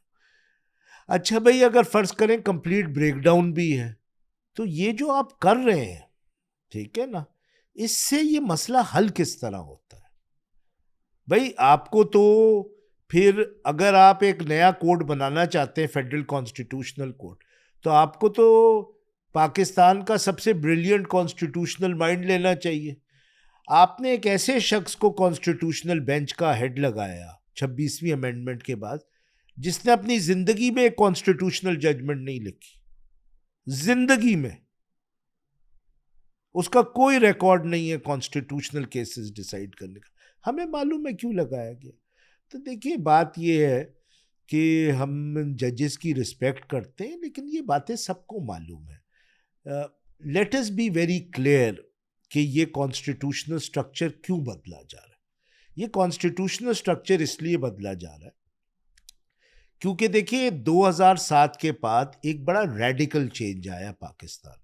अच्छा भाई, अगर फर्ज करें कंप्लीट ब्रेकडाउन भी है, तो ये जो आप कर रहे हैं, ठीक है ना, इससे ये मसला हल किस तरह होता है भाई? आपको तो फिर अगर आप एक नया कोड बनाना चाहते हैं, फेडरल कॉन्स्टिट्यूशनल कोड, तो आपको तो पाकिस्तान का सबसे ब्रिलियंट कॉन्स्टिट्यूशनल माइंड लेना चाहिए। आपने एक ऐसे शख्स को कॉन्स्टिट्यूशनल बेंच का हेड लगाया 26वीं अमेंडमेंट के बाद, जिसने अपनी जिंदगी में एक कॉन्स्टिट्यूशनल जजमेंट नहीं लिखी, जिंदगी में उसका कोई रिकॉर्ड नहीं है कॉन्स्टिट्यूशनल केसेस डिसाइड करने का। हमें मालूम है क्यों लगाया गया। तो देखिए, बात ये है कि हम जजेस की रिस्पेक्ट करते हैं, लेकिन ये बातें सबको मालूम है। Let us be very clear कि ये कॉन्स्टिट्यूशनल स्ट्रक्चर क्यों बदला जा रहा है। ये कॉन्स्टिट्यूशनल स्ट्रक्चर इसलिए बदला जा रहा है क्योंकि देखिए 2007 के बाद एक बड़ा रेडिकल चेंज आया पाकिस्तान में,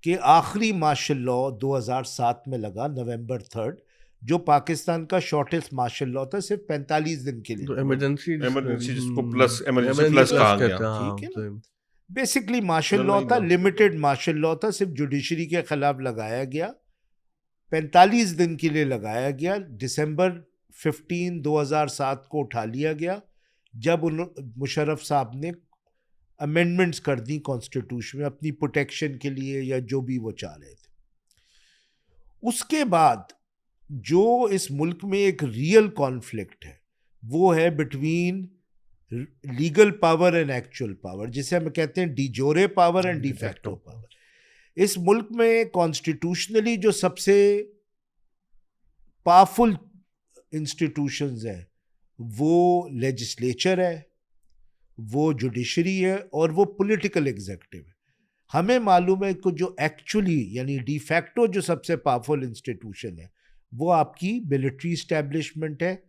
कि आखिरी मार्शल लॉ 2007 में लगा, नवंबर 3, जो पाकिस्तान का शॉर्टेस्ट मार्शल लॉ था, सिर्फ 45 दिन के लिए। इमरजेंसी जिसको प्लस कहा गया, ठीक है ना। बेसिकली मार्शल लॉ था, लिमिटेड मार्शल लॉ था, सिर्फ जुडिशरी के खिलाफ लगाया गया, 45 दिन के लिए लगाया गया। दिसंबर 15, 2007 को उठा लिया गया, जब मुशर्रफ साहब ने अमेंडमेंट्स कर दी कॉन्स्टिट्यूशन में अपनी प्रोटेक्शन के लिए, या जो भी वो चाह रहे थे। उसके बाद जो इस मुल्क में एक रियल कॉन्फ्लिक्ट है, वो है between legal power and actual power, जिसे हम कहते हैं डी जोरे power and de facto power. इस मुल्क में कॉन्स्टिट्यूशनली जो सबसे पावरफुल इंस्टीट्यूशंस हैं, वो लेजिस्लेचर है, वो जुडिशरी है, और वो पॉलिटिकल एग्जीक्यूटिव है। हमें मालूम है कि जो एक्चुअली यानी डी फैक्टो जो सबसे पावरफुल इंस्टीट्यूशन है, वो आपकी मिलिट्री इस्टेब्लिशमेंट है,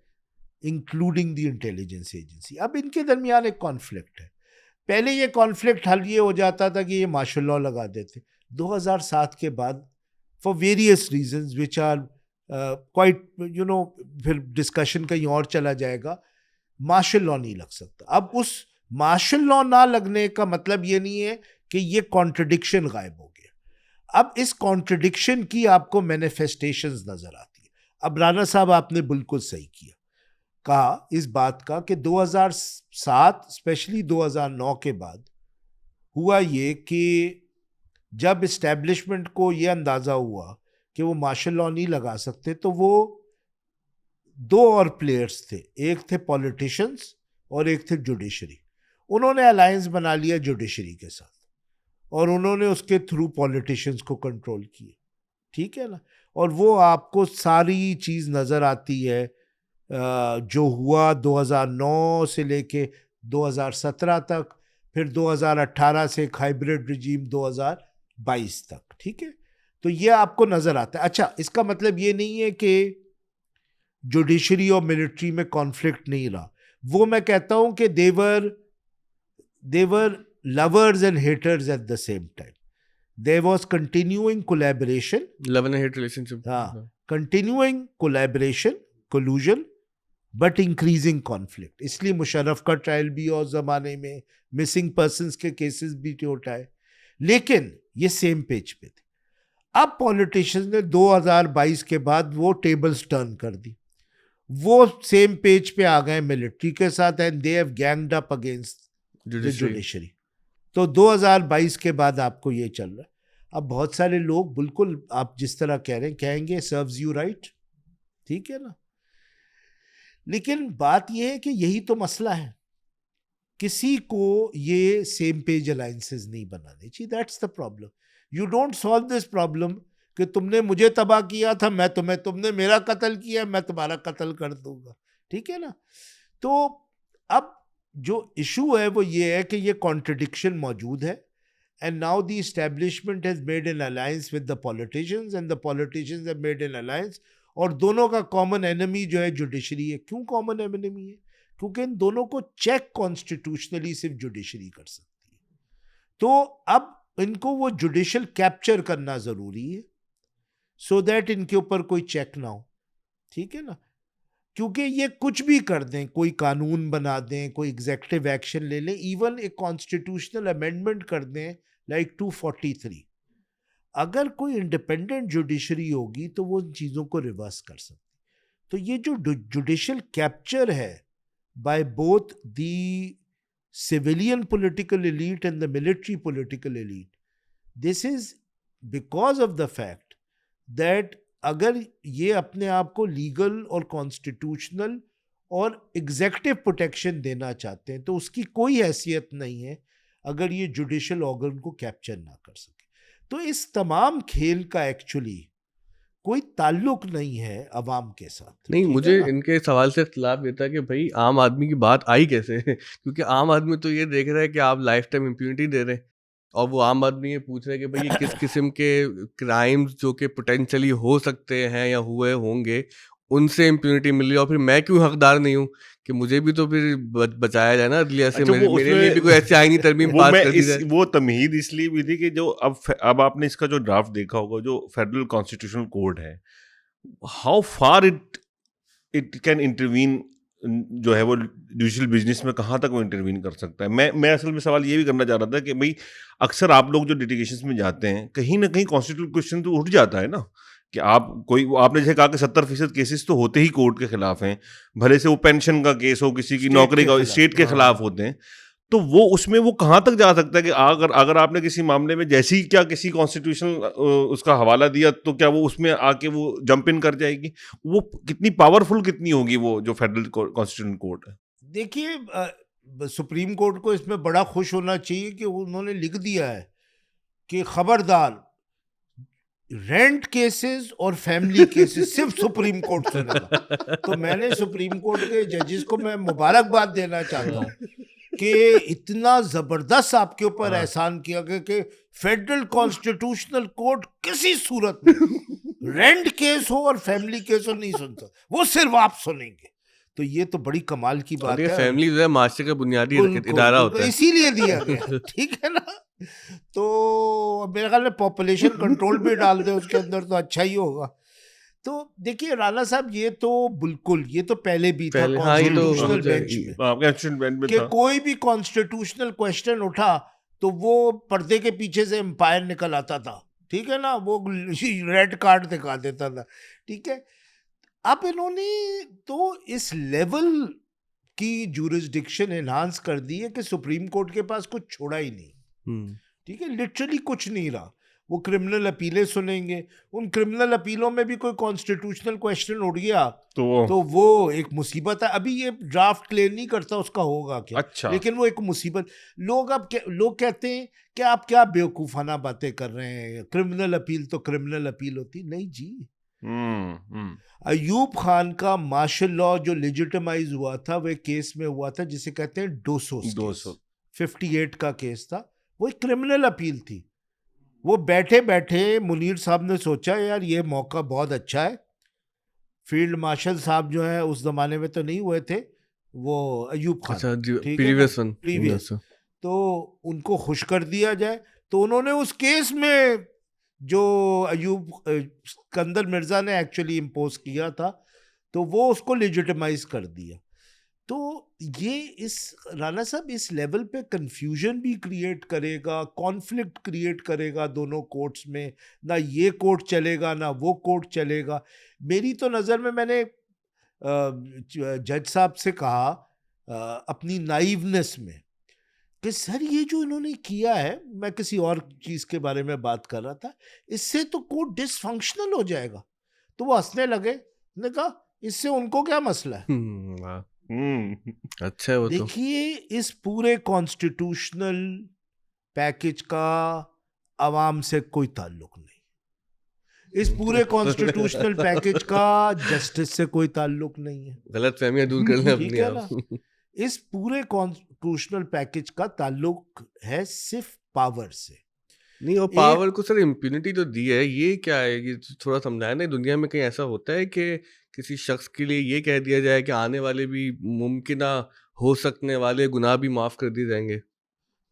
इंक्लूडिंग द इंटेलिजेंस एजेंसी। अब इनके दरमियान एक कॉन्फ्लिक्ट है। पहले ये कॉन्फ्लिक्ट हल ये हो जाता था कि ये मार्शल लॉ लगा देते। 2007 के बाद for various reasons which are quite फिर डिस्कशन कहीं और चला जाएगा, मार्शल लॉ नहीं लग सकता। अब उस मार्शल लॉ ना लगने का मतलब ये नहीं है कि ये कॉन्ट्रडिक्शन गायब हो गया। अब इस कॉन्ट्रडिक्शन की आपको मैनिफेस्टेशंस नजर आती है। अब राना साहब आपने बिल्कुल सही कहा इस बात का कि 2007 स्पेशली 2009 के बाद हुआ ये कि जब इस्टेब्लिशमेंट को ये अंदाज़ा हुआ कि वो मार्शल लॉ नहीं लगा सकते, तो वो दो और प्लेयर्स थे, एक थे पॉलिटिशियंस और एक थे जुडिशरी। उन्होंने अलायंस बना लिया जुडिशरी के साथ, और उन्होंने उसके थ्रू पॉलिटिशियंस को कंट्रोल किया, ठीक है ना। और वो आपको सारी चीज़ नज़र आती है जो हुआ 2009 से लेके 2017 तक, फिर 2018 से एक हाइब्रिड रिजीम 2022 तक, ठीक है। तो ये आपको नज़र आता है। अच्छा, इसका मतलब ये नहीं है कि जुडिशरी और मिलिट्री में कॉन्फ्लिक्ट नहीं रहा। वो मैं कहता हूं कि देवर lovers and haters at the same time. There was continuing collaboration. Love and hate relationship. हाँ, continuing collaboration, collusion, but increasing conflict. इसलिए मुशर्रफ का ट्रायल भी और ज़माने में मिसिंग पर्सन्स के केसेस भी उठाए, लेकिन ये सेम पेज पे थे। अब पॉलिटिशियंस ने 2022 के बाद वो टेबल्स टर्न कर दी, वो सेम पेज पे आ गए मिलिट्री के साथ, and they have ganged up against judiciary. तो 2022 के बाद आपको ये चल रहा है। अब बहुत सारे लोग बिल्कुल आप जिस तरह कह रहे हैं कहेंगे सर्व्स यू राइट, ठीक है ना, लेकिन बात यह है कि यही तो मसला है, किसी को ये सेम पेज अलायंसेस नहीं बनाने चाहिए। That's the problem. You don't solve this problem कि तुमने मुझे तबाह किया था, मैं तुम्हें, तुमने मेरा कत्ल किया, मैं तुम्हारा कत्ल कर दूंगा, ठीक है ना। तो अब जो इशू है वो ये है कि ये कॉन्ट्रडिक्शन मौजूद है, and now the establishment has made an alliance with the politicians and the politicians have made an alliance, और दोनों का कॉमन एनिमी जो है जुडिशरी है। क्यों कॉमन एनिमी है? क्योंकि इन दोनों को चेक कॉन्स्टिट्यूशनली सिर्फ जुडिशरी कर सकती है। तो अब इनको वो जुडिशल कैप्चर करना जरूरी है सो दैट इनके ऊपर कोई चेक ना हो, ठीक है ना। क्योंकि ये कुछ भी कर दें, कोई कानून बना दें, कोई एग्जेक्टिव एक्शन ले लें, इवन एक कॉन्स्टिट्यूशनल अमेंडमेंट कर दें लाइक 243, अगर कोई इंडिपेंडेंट जुडिशरी होगी तो वो इन चीज़ों को रिवर्स कर सकती। तो ये जो जुडिशल कैप्चर है by both the civilian political elite and the military political elite, this is because of the fact that अगर ये अपने आप को लीगल और कॉन्स्टिट्यूशनल और एग्जेक्टिव प्रोटेक्शन देना चाहते हैं तो उसकी कोई हैसियत नहीं है अगर ये जुडिशल ऑर्गन को कैप्चर ना कर सके। तो इस तमाम खेल का एक्चुअली कोई ताल्लुक नहीं है अवाम के साथ। नहीं, मुझे इनके सवाल से इख्तिलाफ ये था कि भाई आम आदमी की बात आई कैसे क्योंकि आम आदमी तो ये देख रहा है कि आप लाइफ टाइम इम्प्यूनिटी दे रहे हैं, और वो आम आदमी ये पूछ रहा है कि भाई ये किस किस्म के क्राइम्स जो कि पोटेंशियली हो सकते हैं या हुए होंगे उनसे इम्प्यूनिटी मिल रही है, और फिर मैं क्यों हकदार नहीं हूँ कि मुझे भी तो फिर बचाया जाए ना अदलिया से। अच्छा, मेरे लिए भी कोई ऐसी आईनी तरमीम पास कर दी जाए। वो तमहीद इसलिए भी थी कि जो अब आपने इसका जो ड्राफ्ट देखा होगा, जो फेडरल कॉन्स्टिट्यूशनल कोड है, how far it can intervene, जो है वो जुडिशल बिजनेस में कहाँ तक वो इंटरवीन कर सकता है। मैं असल में सवाल ये भी करना चाह रहा था कि भाई अक्सर आप लोग जो लिटिगेशंस में जाते हैं कहीं ना कहीं कॉन्स्टिट्यूशनल क्वेश्चन तो उठ जाता है ना कि आपने जैसे कहा कि 70% केसेस तो होते ही कोर्ट के खिलाफ हैं, भले से वो पेंशन का केस हो, किसी की नौकरी का, स्टेट के खिलाफ होते हैं, तो वो उसमें वो कहाँ तक जा सकता है कि अगर आपने किसी मामले में जैसे ही क्या किसी कॉन्स्टिट्यूशनल उसका हवाला दिया तो क्या वो उसमें आके वो जंप इन कर जाएगी? वो कितनी पावरफुल कितनी होगी वो जो फेडरल कॉन्स्टिट्यूशनल कोर्ट है? देखिए, सुप्रीम कोर्ट को इसमें बड़ा खुश होना चाहिए कि उन्होंने लिख दिया है कि खबरदार रेंट केसेस और फैमिली केसेस सिर्फ सुप्रीम कोर्ट सुनेगा। तो मैंने सुप्रीम कोर्ट के जजेस को मैं मुबारकबाद देना चाहता हूँ कि इतना जबरदस्त आपके ऊपर एहसान किया गया कि फेडरल कॉन्स्टिट्यूशनल कोर्ट किसी सूरत में रेंट केस हो और फैमिली केस हो नहीं सुनता, वो सिर्फ आप सुनेंगे। तो ये तो बड़ी कमाल की बात है। फैमिली जो है मास्टर का बुनियादी इदारा होता है, इसीलिए दिया गया, ठीक है ना। तो मेरे ख्याल में पॉपुलेशन कंट्रोल भी डाल दे उसके अंदर तो अच्छा ही होगा। तो देखिए राणा साहब, ये तो बिल्कुल, ये तो पहले भी था कॉन्स्टिट्यूशनल बेंच में कि कोई भी कॉन्स्टिट्यूशनल क्वेश्चन उठा तो वो पर्दे के पीछे से एम्पायर निकल आता था, ठीक है ना, वो रेड कार्ड दिखा देता था, ठीक है। अब इन्होंने तो इस लेवल की ज्यूरिसडिक्शन एनहांस कर दी है कि सुप्रीम कोर्ट के पास कुछ छोड़ा ही नहीं, ठीक है, लिटरली कुछ नहीं रहा। वो क्रिमिनल अपीलें सुनेंगे, उन क्रिमिनल अपीलों में भी कोई कॉन्स्टिट्यूशनल क्वेश्चन उठ गया तो वो एक मुसीबत है। अभी ये ड्राफ्ट क्लेम नहीं करता उसका होगा क्या, अच्छा, लेकिन वो एक मुसीबत। लोग कहते हैं कि आप क्या बेवकूफ़ाना बातें कर रहे हैं, क्रिमिनल अपील तो क्रिमिनल अपील होती नहीं जी। अयूब खान का मार्शल लॉ जो लेजिटिमाइज हुआ था वो केस में हुआ था जिसे कहते हैं 258 का केस था, वो एक क्रिमिनल अपील थी। वो बैठे बैठे मुनीर साहब ने सोचा यार ये मौका बहुत अच्छा है, फील्ड मार्शल साहब जो है उस जमाने में तो नहीं हुए थे, वो अयूब खान, प्रीवियस, तो उनको खुश कर दिया जाए। तो उन्होंने उस केस में जो अयूब सिकंदर मिर्जा ने एक्चुअली इम्पोज किया था तो वो उसको लेजिटिमाइज कर दिया। तो ये इस राणा साहब इस लेवल पे कंफ्यूजन भी क्रिएट करेगा, कॉन्फ्लिक्ट क्रिएट करेगा दोनों कोर्ट्स में, ना ये कोर्ट चलेगा ना वो कोर्ट चलेगा। मेरी तो नज़र में, मैंने जज साहब से कहा अपनी नाइवनेस में कि सर ये जो इन्होंने किया है, मैं किसी और चीज के बारे में बात कर रहा था, इससे तो कोर्ट डिसफंक्शनल हो जाएगा। तो वो हंसने लगे, ने कहा इससे उनको क्या मसला है। वाह, हम्म। अच्छा है वो तो। देखिए इस पूरे कॉन्स्टिट्यूशनल पैकेज का आवाम से कोई ताल्लुक नहीं, इस पूरे कॉन्स्टिट्यूशनल पैकेज का जस्टिस से कोई ताल्लुक नहीं है, गलत फहमियां दूर करना ठीक अपनी है ना। आप। इस पूरे कॉन्स्टिट्यूशनल पैकेज का ताल्लुक है सिर्फ पावर से। नहीं, और पावर को सर इम्प्यूनिटी तो दी है, ये क्या है, ये थोड़ा समझाया ना। दुनिया में कहीं ऐसा होता है कि किसी शख्स के लिए ये कह दिया जाए कि आने वाले भी मुमकिन हो सकने वाले गुनाह भी माफ कर दिए जाएंगे?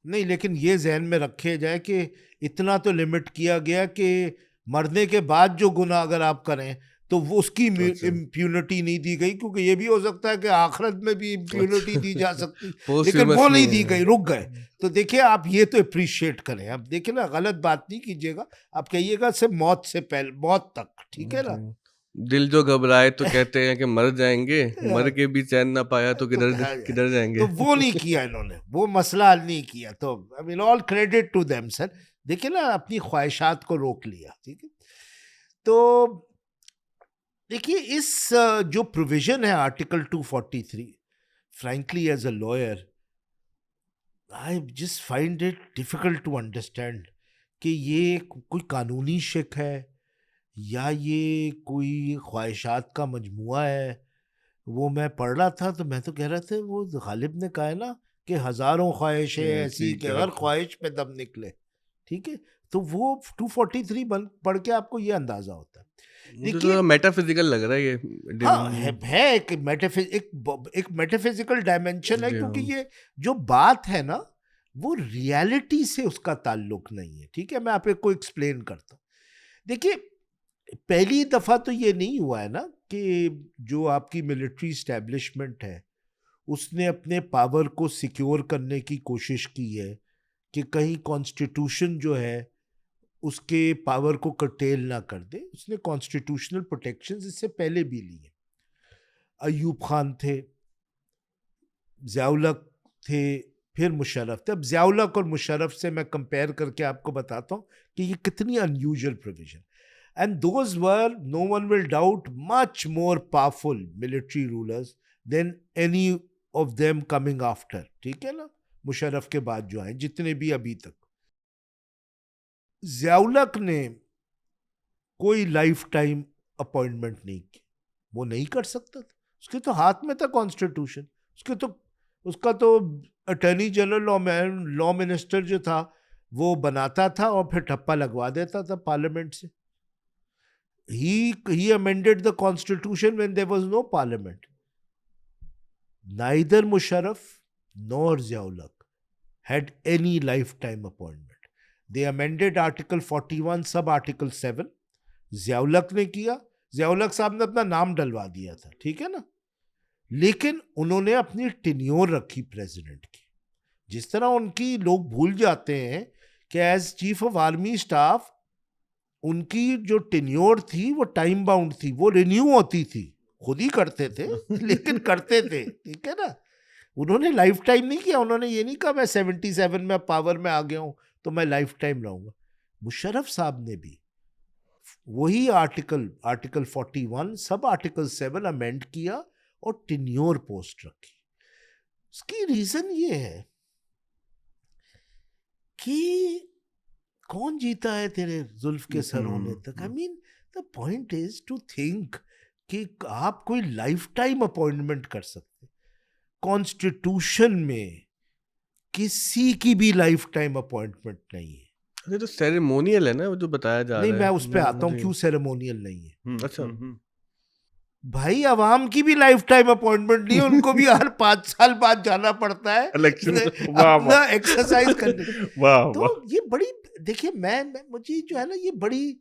नहीं, लेकिन ये जहन में रखे जाए कि इतना तो लिमिट किया गया कि मरने के बाद जो गुनाह अगर आप करें तो वो उसकी अच्छा। इम्प्यूनिटी नहीं दी गई, क्योंकि ये भी हो सकता है कि आखिरत में भी इम्प्यूनिटी दी जा सकती, पोस्ट लेकिन वो फेमस नहीं नहीं दी है। गई, रुक गए। तो देखिए आप ये तो अप्रिशिएट करें, आप देखिए ना, गलत बात नहीं कीजिएगा, आप कहिएगा सिर्फ मौत से पहले, मौत तक, ठीक है ना। दिल जो घबराए तो कहते हैं कि मर जाएंगे, मर के भी चैन ना पाया तो तो किधर जाएंगे। तो वो नहीं किया इन्होंने, वो मसला हल नहीं किया। तो I mean all credit to them sir. देखिए ना, अपनी ख्वाहिशात को रोक लिया, ठीक है। तो देखिए इस जो प्रोविजन है article 243, frankly as a lawyer I just find it difficult to understand कि ये कोई कानूनी शिक है या ये कोई ख्वाहिशात का मजमुआ है। वो मैं पढ़ रहा था तो मैं तो कह रहा था, वो गालिब ने कहा है ना कि हजारों ख्वाहिशें ऐसी कि हर ख्वाहिश पे दम निकले, ठीक है। तो वो 243 पढ़ के आपको ये अंदाजा होता है। मुझे थोड़ा मेटाफिजिकल लग रहा है ये। हाँ है एक मेटाफिजिकल डायमेंशन है, जी क्योंकि हाँ। ये जो बात है ना वो रियलिटी से उसका ताल्लुक नहीं है, ठीक है। मैं आपको एक्सप्लेन करता हूँ। देखिए पहली दफा तो ये नहीं हुआ है ना कि जो आपकी मिलिट्री स्टैब्लिशमेंट है उसने अपने पावर को सिक्योर करने की कोशिश की है कि कहीं कॉन्स्टिट्यूशन जो है उसके पावर को कर्टेल ना कर दे। उसने कॉन्स्टिट्यूशनल प्रोटेक्शंस इससे पहले भी लिए। अयूब खान थे, ज़ियाउल हक थे, फिर मुशर्रफ थे। अब ज़ियाउल हक और मुशर्रफ से मैं कंपेयर करके आपको बताता हूँ कि ये कितनी unusual provision. And those were, no one will doubt, much more powerful military rulers than any of them coming after, ठीक है ना। मुशर्रफ के बाद जो आए जितने भी अभी तक, ज़ियाउल हक ने कोई लाइफ टाइम अपॉइंटमेंट नहीं की, वो नहीं कर सकता था। उसके तो हाथ में था कॉन्स्टिट्यूशन, उसका तो अटॉर्नी जनरल और लॉ मिनिस्टर जो था वो बनाता था और फिर ठप्पा लगवा देता था पार्लियामेंट से। he amended the constitution when there was no parliament. Neither Musharraf nor Ziaul Haq had any lifetime appointment. They amended article 41 sub article 7. Ziaul Haq ने किया, ज़ियाउल हक साहब ने अपना नाम डलवा दिया था, ठीक है ना। लेकिन उन्होंने अपनी टेन्योर रखी प्रेसिडेंट की। जिस तरह उनकी लोग भूल जाते हैं कि as chief of army staff उनकी जो टेन्योर थी वो टाइम बाउंड थी, वो रिन्यू होती थी, खुद ही करते थे लेकिन करते थे, ठीक है ना। उन्होंने लाइफ टाइम नहीं किया। उन्होंने ये नहीं कहा मैं 77 में पावर में आ गया हूं तो मैं लाइफ टाइम रहूंगा। मुशर्रफ साहब ने भी वही आर्टिकल 41 सब आर्टिकल 7 अमेंड किया और टेन्योर पोस्ट रखी। उसकी रीजन ये है कि कौन जीता है तेरे जुल्फ के सर होने तक। I mean the point is to think कि आप कोई लाइफ टाइम अपॉइंटमेंट कर सकते। कॉन्स्टिट्यूशन में किसी की भी लाइफ टाइम अपॉइंटमेंट नहीं है। अरे तो सेरेमोनियल है ना वो जो बताया जा नहीं, रहा मैं है। उस पे आता हूँ क्यों सेरेमोनियल नहीं है। अच्छा। भाई अवाम की भी लाइफ टाइम अपॉइंटमेंट नहीं है, उनको भी हर 5 साल बाद जाना पड़ता है इलेक्शन अपना एक्सरसाइज करने। वाह तो ये बड़ी, देखिए मैं मुझे जो है ना ये बड़ी,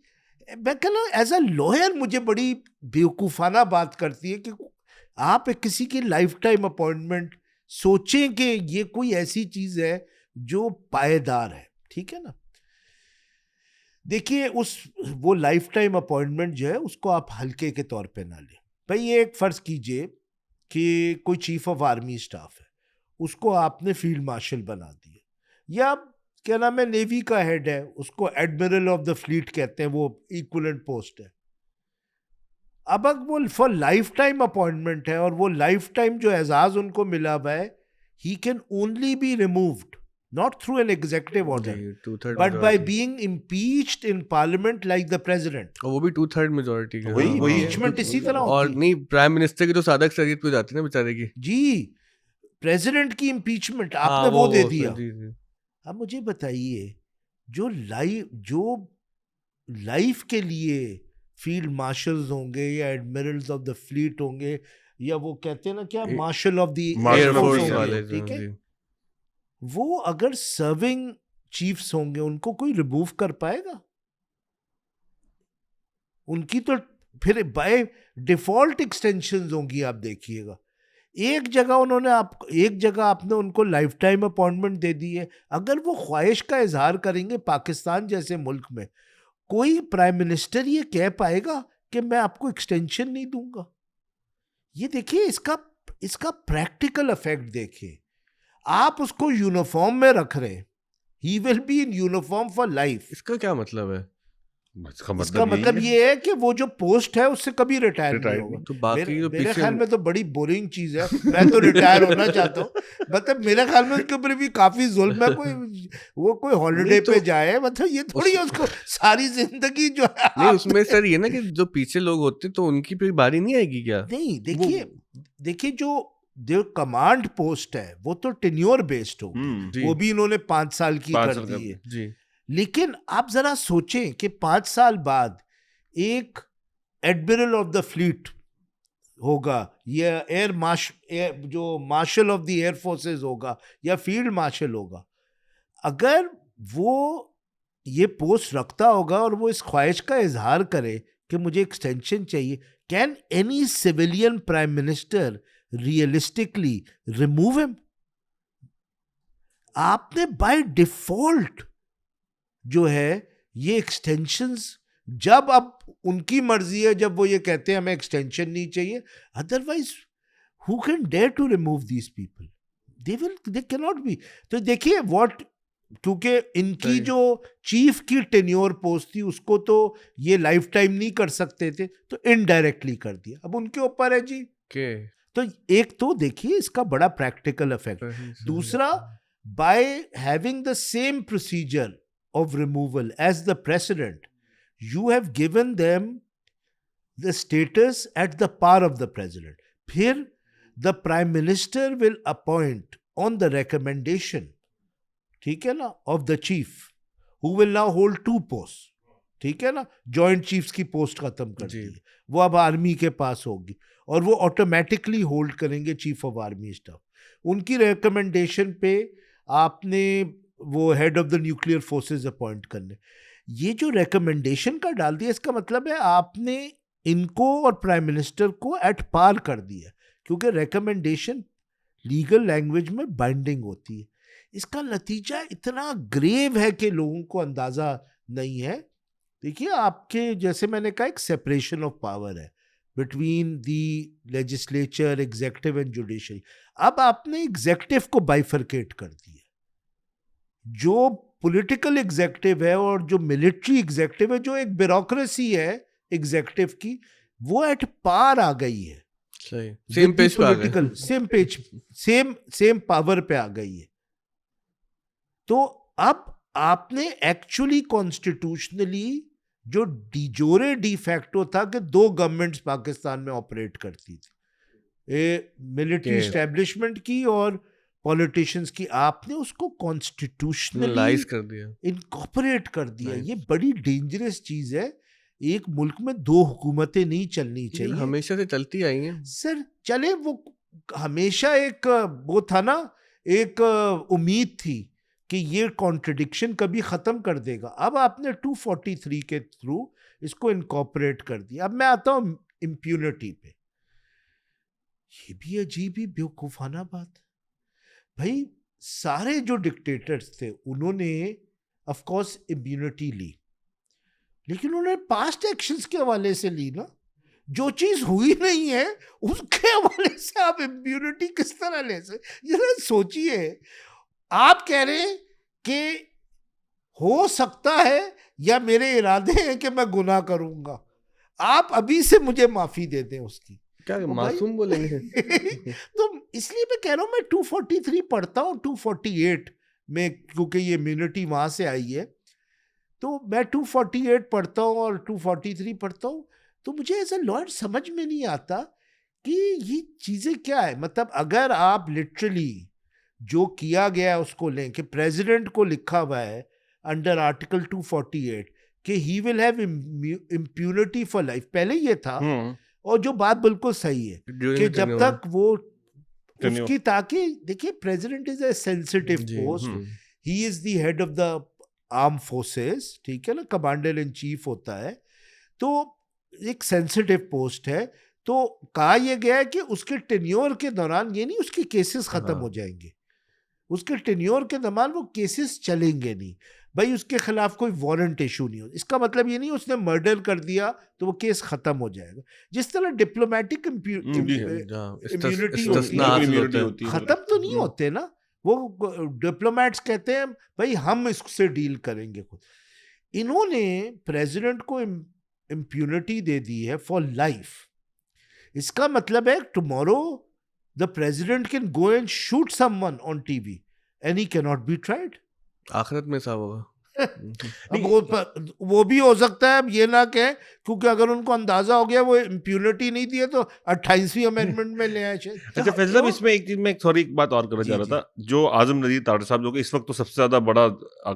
मैं कहना एज अ लॉयर मुझे बड़ी बेवकूफ़ाना बात करती है कि आप किसी की लाइफ टाइम अपॉइंटमेंट सोचें कि ये कोई ऐसी चीज़ है जो पायेदार है, ठीक है ना। देखिए वो लाइफ टाइम अपॉइंटमेंट जो है उसको आप हल्के के तौर पे ना लें। भाई ये एक फ़र्ज़ कीजिए कि कोई चीफ ऑफ आर्मी स्टाफ है, उसको आपने फील्ड मार्शल बना दिया, या क्या नाम है नेवी का हेड है, उसको एडमिरल ऑफ द फ्लीट कहते हैं, वो इक्विवेलेंट पोस्ट है। अब वो फॉर लाइफ टाइम अपॉइंटमेंट है, और वो लाइफ टाइम जो एजाज उनको मिला हुआ है, he can only be removed not through an executive order, but by being impeached in parliament like the president. और वो भी 2/3 मेजोरिटी का। वही impeachment इसी तरह होती है। और नहीं, प्राइम मिनिस्टर की तो सादक शरीयत पे जाती है ना बेचारे की। जी, प्रेसिडेंट की इम्पीचमेंट आपने वो दे दिया। अब मुझे बताइए, जो लाइफ के लिए फील्ड मार्शल्स होंगे या एडमिरल्स ऑफ द फ्लीट होंगे, या वो कहते हैं ना क्या, मार्शल ऑफ द एयरफोर्स वाले, ठीक है, वो अगर सर्विंग चीफ्स होंगे, उनको कोई रिमूव कर पाएगा? उनकी तो फिर बाय डिफॉल्ट एक्सटेंशंस होंगी। आप देखिएगा, एक जगह आपने उनको लाइफ टाइम अपॉइंटमेंट दे दी है। अगर वो ख्वाहिश का इजहार करेंगे पाकिस्तान जैसे मुल्क में, कोई प्राइम मिनिस्टर ये कह पाएगा कि मैं आपको एक्सटेंशन नहीं दूंगा? ये देखिए, इसका प्रैक्टिकल इफेक्ट देखिए। आप उसको यूनिफॉर्म में रख रहे हैं, ही will be in uniform for life. इसका क्या मतलब है? इसका मतलब ये है कि वो जो पोस्ट है उससे कभी रिटायर नहीं होगा। तो बाकी मेरे ख्याल में तो बड़ी बोरिंग चीज है। मैं तो रिटायर होना चाहता हूँ, मतलब मेरे ख्याल में उसके ऊपर भी काफी जुल्म है। वो कोई हॉलिडे पे जाए, मतलब ये थोड़ी उसको सारी जिंदगी जो है। नहीं, उसमें सर ये ना कि जो पीछे लोग होते तो उनकी फिर बारी नहीं आएगी क्या? नहीं, देखिए जो कमांड पोस्ट है वो तो टेन्योर बेस्ड होगी, वो भी इन्होंने 5 साल की कर दी है जी। लेकिन आप जरा सोचें कि 5 साल बाद एक एडमिरल ऑफ द फ्लीट होगा, या जो marshal of the air forces होगा, या फील्ड मार्शल होगा। अगर वो ये पोस्ट रखता होगा और वो इस ख्वाहिश का इजहार करे कि मुझे एक्सटेंशन चाहिए, can any civilian prime minister realistically remove him? आपने बाय डिफॉल्ट जो है ये एक्सटेंशंस, जब अब उनकी मर्जी है, जब वो ये कहते हैं हमें एक्सटेंशन नहीं चाहिए, otherwise who can dare to remove these people? They can not be. तो देखिए क्योंकि इनकी जो चीफ की टेन्योर पोस्ट थी उसको तो ये लाइफ टाइम नहीं कर सकते थे, तो इनडायरेक्टली कर दिया। अब उनके ऊपर है जी तो एक तो देखिए इसका बड़ा प्रैक्टिकल इफेक्ट। दूसरा, by having the same procedure of removal as the president, you have given them the status at the par of the president. फिर the prime minister will appoint on the recommendation, ठीक है ना, of the chief, who will now hold 2 posts, ठीक है ना, joint chiefs की post खत्म कर दी है, वो अब आर्मी के पास होगी और वो ऑटोमेटिकली होल्ड करेंगे चीफ ऑफ आर्मी स्टाफ। उनकी रिकमेंडेशन पे आपने वो head of the nuclear forces appoint करने, ये जो रिकमेंडेशन का डाल दिया, इसका मतलब है आपने इनको और प्राइम मिनिस्टर को एट पार कर दिया, क्योंकि रिकमेंडेशन लीगल लैंग्वेज में बाइंडिंग होती है। इसका नतीजा इतना ग्रेव है कि लोगों को अंदाजा नहीं है। देखिए, आपके जैसे मैंने कहा, एक सेपरेशन ऑफ पावर है between the legislature, executive and judiciary. अब आपने एग्जीक्यूटिव को बाइफरकेट कर दिया। जो पॉलिटिकल एग्जीक्यूटिव है और जो मिलिट्री एग्जीक्यूटिव है, जो एक ब्यूरोक्रेसी है एग्जीक्यूटिव की, वो एट पार आ गई है। सेम पेज पे आ गई, सेम पावर पे आ गई है। तो अब आपने एक्चुअली कॉन्स्टिट्यूशनली जो डिजोरे डी फैक्टो था कि 2 गवर्नमेंट्स पाकिस्तान में ऑपरेट करती थी, मिलिट्री एस्टेब्लिशमेंट की और पॉलिटिशियंस की, आपने उसको कॉन्स्टिट्यूशनलाइज कर दिया, इनकॉर्पोरेट कर दिया। ये बड़ी डेंजरस चीज है। एक मुल्क में 2 हुकूमतें नहीं चलनी चाहिए, हमेशा से चलती आई हैं सर। चले, वो हमेशा एक वो था ना, एक उम्मीद थी कि ये कॉन्ट्रडिक्शन कभी खत्म कर देगा। अब आपने 243 के थ्रू इसको इनकॉर्पोरेट कर दिया। अब मैं आता हूं इम्प्यूनिटी पे। ये भी अजीब ही बेवकूफाना बात है भाई। सारे जो डिक्टेटर्स थे उन्होंने ऑफ कोर्स इम्यूनिटी ली, लेकिन उन्होंने पास्ट एक्शंस के हवाले से ली ना। जो चीज हुई नहीं है उसके हवाले से आप इम्यूनिटी किस तरह ले सकते? जरा सोचिए, आप कह रहे हैं कि हो सकता है या मेरे इरादे हैं कि मैं गुनाह करूंगा, आप अभी से मुझे माफी दे दें उसकी। क्या तो मासूम बोलेंगे? तो इसलिए मैं कह रहा हूँ, मैं 243 पढ़ता हूँ 248 में, क्योंकि ये इम्यूनिटी वहां से आई है, तो मैं 248 पढ़ता हूँ और 243 पढ़ता हूँ, तो मुझे एज ए लॉयर समझ में नहीं आता कि ये चीजें क्या है। मतलब अगर आप लिटरली जो किया गया है उसको लें, कि प्रेसिडेंट को लिखा हुआ है अंडर आर्टिकल 248 कि he will have impunity for life, पहले ये था, और जो बात बिल्कुल सही है कि जब तक वो उसकी, ताकि देखिए president is a sensitive post, he is the head of the arm forces, ठीक है ना, कमांडर इन चीफ होता है, तो एक सेंसिटिव पोस्ट है। तो कहा यह गया है कि उसके टेन्योर के दौरान, ये नहीं उसके केसेस खत्म हो जाएंगे, उसके टेन्योर के दौरान वो केसेस चलेंगे नहीं भाई, उसके खिलाफ कोई वारंट इशू नहीं हो। इसका मतलब ये नहीं उसने मर्डर कर दिया तो वो केस खत्म हो जाएगा। जिस तरह डिप्लोमेटिक इम्यूनिटी खत्म तो नहीं होते ना, वो डिप्लोमेट्स कहते हैं भाई हम इससे डील करेंगे खुद। इन्होंने प्रेसिडेंट को इम्प्यूनिटी दे दी है फॉर लाइफ। इसका मतलब है tomorrow the president can go and shoot someone on TV and he can not B tried. आखिरत में साहब होगा। अब वो भी हो सकता है, अब ये ना कहें, क्योंकि अगर उनको अंदाजा हो गया वो इम्प्यूनिटी नहीं दिए तो 28वीं अमेंडमेंट में ले आए। अच्छा फैसल साहब, इसमें एक चीज में एक बात और करना चाह रहा था, जो आजम नजीर तारड़ साहब, जो कि इस वक्त तो सबसे ज्यादा बड़ा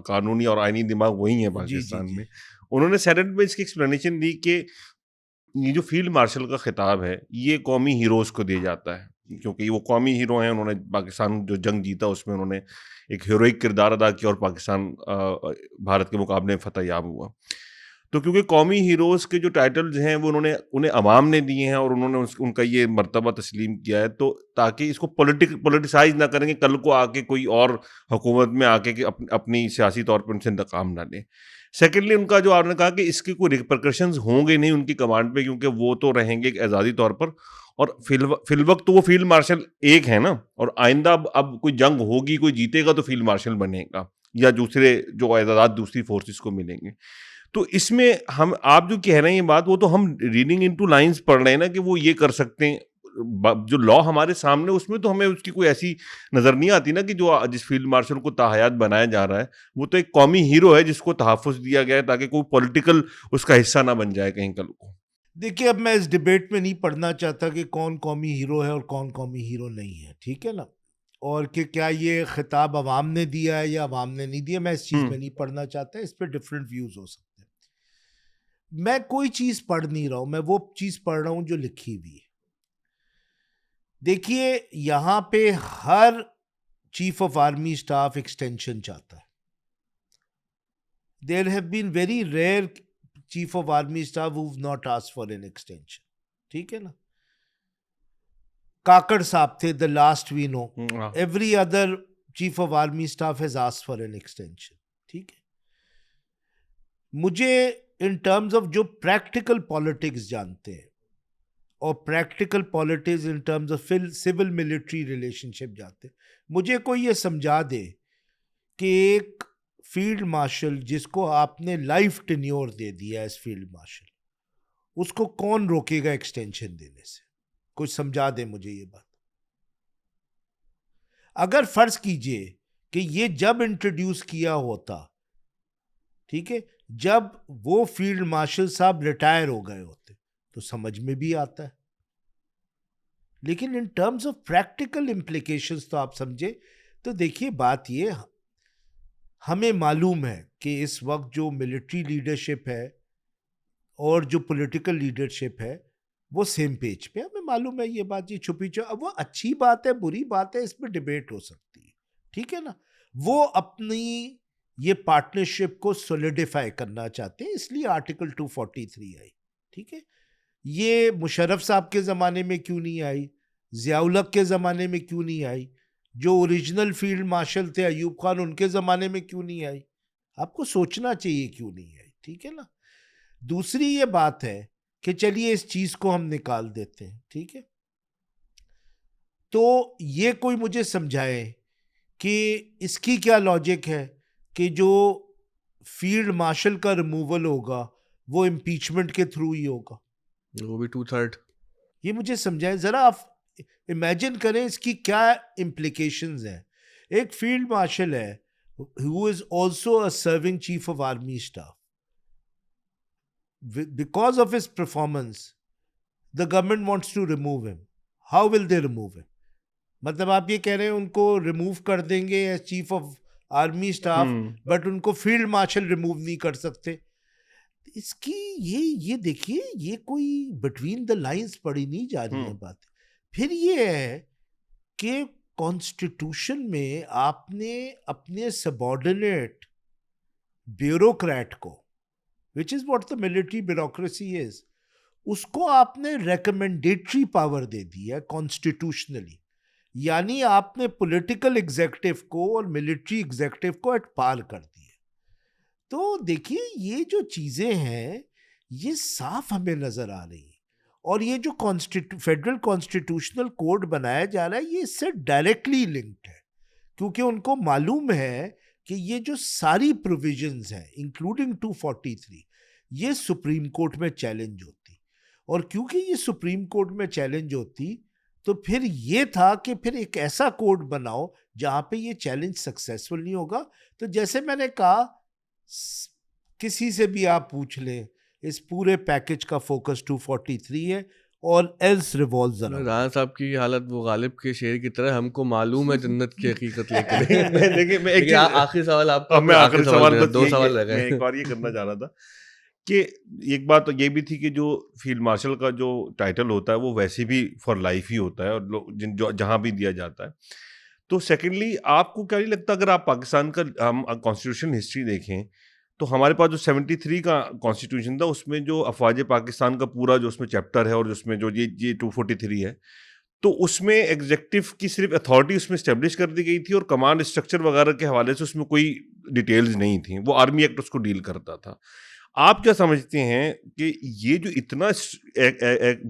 कानूनी और आईनी दिमाग वही है पाकिस्तान में, उन्होंने सेनेट में इसकी एक्सप्लेनेशन दी कि ये जो फील्ड मार्शल का खिताब है ये कौमी हीरोज को दिया जाता है, क्योंकि वो कौमी हीरो हैं, उन्होंने पाकिस्तान जो जंग जीता उसमें उन्होंने एक हीरोइक किरदार अदा किया और पाकिस्तान भारत के मुकाबले में फतह याब हुआ। तो क्योंकि कौमी हीरोज़ के जो टाइटल्स हैं वो उन्हें अवाम ने दिए हैं और उन्होंने उनका ये मर्तबा तस्लीम किया है, तो ताकि इसको पोलिटिसाइज ना करेंगे, कल को आके कोई और हुकूमत में आके कि अपनी सियासी तौर पर उनसे इंतकाम ना लें। सेकेंडली उनका जो आपने कहा कि इसके कोई रिपरकशंस होंगे नहीं उनकी कमांड पे, क्योंकि वो तो रहेंगे एक आज़ादी तौर पर, और फिलवक्त तो वो फील्ड मार्शल एक है ना, और आइंदा अब कोई जंग होगी, कोई जीतेगा तो फील्ड मार्शल बनेगा या दूसरे जो एजाज़ात दूसरी फोर्सेस को मिलेंगे। तो इसमें हम, आप जो कह रहे हैं ये बात, वो तो हम रीडिंग इनटू लाइंस पढ़ रहे हैं ना कि वो ये कर सकते हैं। जो लॉ हमारे सामने उसमें तो हमें उसकी कोई ऐसी नजर नहीं आती ना कि जो जिस फील्ड मार्शल को ताहयात बनाया जा रहा है वो तो एक कौमी हीरो है जिसको तहफ़्फ़ुज़ दिया गया है ताकि कोई पॉलिटिकल उसका हिस्सा ना बन जाए कहीं कल को। देखिए, अब मैं इस डिबेट में नहीं पढ़ना चाहता कि कौन कौमी हीरो है और कौन कौमी हीरो नहीं है, ठीक है ना, और कि क्या ये खिताब अवाम ने दिया है या अवाम ने नहीं दिया, मैं इस चीज़ में नहीं पढ़ना चाहता। इस पर डिफरेंट व्यूज हो सकते हैं। मैं कोई चीज़ पढ़ नहीं रहा हूँ, मैं वो चीज़ पढ़ रहा हूँ जो लिखी हुई है। देखिए, यहाँ पे हर chief of army staff extension चाहता है। There have been very rare chief of army staff who have not asked for an extension, ठीक है ना। काकड़ साहब थे, the last we know, every other chief of army staff has asked for an extension, ठीक है। मुझे in terms of जो practical politics जानते हैं और practical politics in terms of civil military relationship जानते हैं, मुझे कोई ये समझा दे कि एक फील्ड मार्शल जिसको आपने लाइफ टेन्योर दे दिया एज फील्ड मार्शल, उसको कौन रोकेगा एक्सटेंशन देने से? कुछ समझा दे मुझे ये बात। अगर फर्ज कीजिए कि ये जब इंट्रोड्यूस किया होता, ठीक है, जब वो फील्ड मार्शल साहब रिटायर हो गए होते तो समझ में भी आता है, लेकिन इन टर्म्स ऑफ प्रैक्टिकल इम्प्लीकेशंस तो आप समझे। तो देखिए, बात ये, हमें मालूम है कि इस वक्त जो मिलिट्री लीडरशिप है और जो पॉलिटिकल लीडरशिप है वो सेम पेज पे, हमें मालूम है ये बात, ये छुपी अब वो अच्छी बात है बुरी बात है, इस पर डिबेट हो सकती है, ठीक है ना। वो अपनी ये पार्टनरशिप को सॉलिडिफाई करना चाहते हैं, इसलिए आर्टिकल 243 आई, ठीक है। ये मुशर्रफ साहब के ज़माने में क्यों नहीं आई, ज़ियाउल-हक के ज़माने में क्यों नहीं आई, जो ओरिजिनल फील्ड मार्शल थे अयूब खान उनके ज़माने में क्यों नहीं आई? आपको सोचना चाहिए क्यों नहीं आई, ठीक है ना। दूसरी ये बात है कि चलिए इस चीज़ को हम निकाल देते हैं, ठीक है। तो ये कोई मुझे समझाए कि इसकी क्या लॉजिक है कि जो फील्ड मार्शल का रिमूवल होगा वो इम्पीचमेंट के थ्रू ही होगा, वो भी 2/3। ये मुझे समझाए जरा, आप इमेजिन करें इसकी क्या इम्प्लीकेशंस हैं। एक फील्ड मार्शल है who is also a serving chief of army staff. Because of his performance, the government wants to remove him. How will they remove him? मतलब आप ये कह रहे हैं उनको रिमूव कर देंगे as chief of army staff, but उनको फील्ड मार्शल रिमूव नहीं कर सकते। इसकी ये देखिए, ये कोई बिटवीन द लाइंस पढ़ी नहीं जा रही है बात। फिर ये है कि कॉन्स्टिट्यूशन में आपने अपने सबॉर्डिनेट ब्यूरोक्रेट को, which is what the military bureaucracy is, उसको आपने रिकमेंडेटरी पावर दे दी है कॉन्स्टिट्यूशनली, यानी आपने पॉलिटिकल एग्जीक्यूटिव को और मिलिट्री एग्जीक्यूटिव को एट पार कर दिया। तो देखिए ये जो चीजें हैं ये साफ हमें नजर आ रही हैं, और ये जो फेडरल कॉन्स्टिट्यूशनल कोड बनाया जा रहा है ये इससे डायरेक्टली लिंक्ड है, क्योंकि उनको मालूम है कि ये जो सारी प्रोविजंस हैं इंक्लूडिंग 243 ये सुप्रीम कोर्ट में चैलेंज होती, और क्योंकि ये सुप्रीम कोर्ट में चैलेंज होती तो फिर ये था कि फिर एक ऐसा कोड बनाओ जहां पे ये चैलेंज सक्सेसफुल नहीं होगा। तो जैसे मैंने कहा, किसी से भी आप पूछ लें, इस पूरे पैकेज का फोकस 243 है और एल्स रिवॉल्व्स अराउंड। राणा साहब की हालत वो गालिब के शेर की तरह, हमको मालूम है जन्नत की हकीकत लेकर। देखिए मैं एक आखिरी सवाल आपको, मैं आखिरी सवाल दो सवाल रह गए। मैं एक बार ये करना चाह रहा था कि एक बात तो ये भी थी कि जो फील्ड मार्शल का जो टाइटल होता है वो वैसे भी फॉर लाइफ ही होता है, और जहाँ भी दिया जाता है। तो सेकेंडली, आपको क्या नहीं लगता, अगर आप पाकिस्तान का हम कॉन्स्टिट्यूशन हिस्ट्री देखें तो हमारे पास जो 73 का कॉन्स्टिट्यूशन था उसमें जो अफवाज पाकिस्तान का पूरा जो उसमें चैप्टर है और उसमें जो ये 243 है, तो उसमें एग्जेक्टिव की सिर्फ अथॉरिटी उसमें इस्टेब्लिश कर दी गई थी और कमांड स्ट्रक्चर वगैरह के हवाले से उसमें कोई डिटेल्स नहीं थी, वो आर्मी एक्ट उसको डील करता था। आप क्या समझते हैं कि ये जो इतना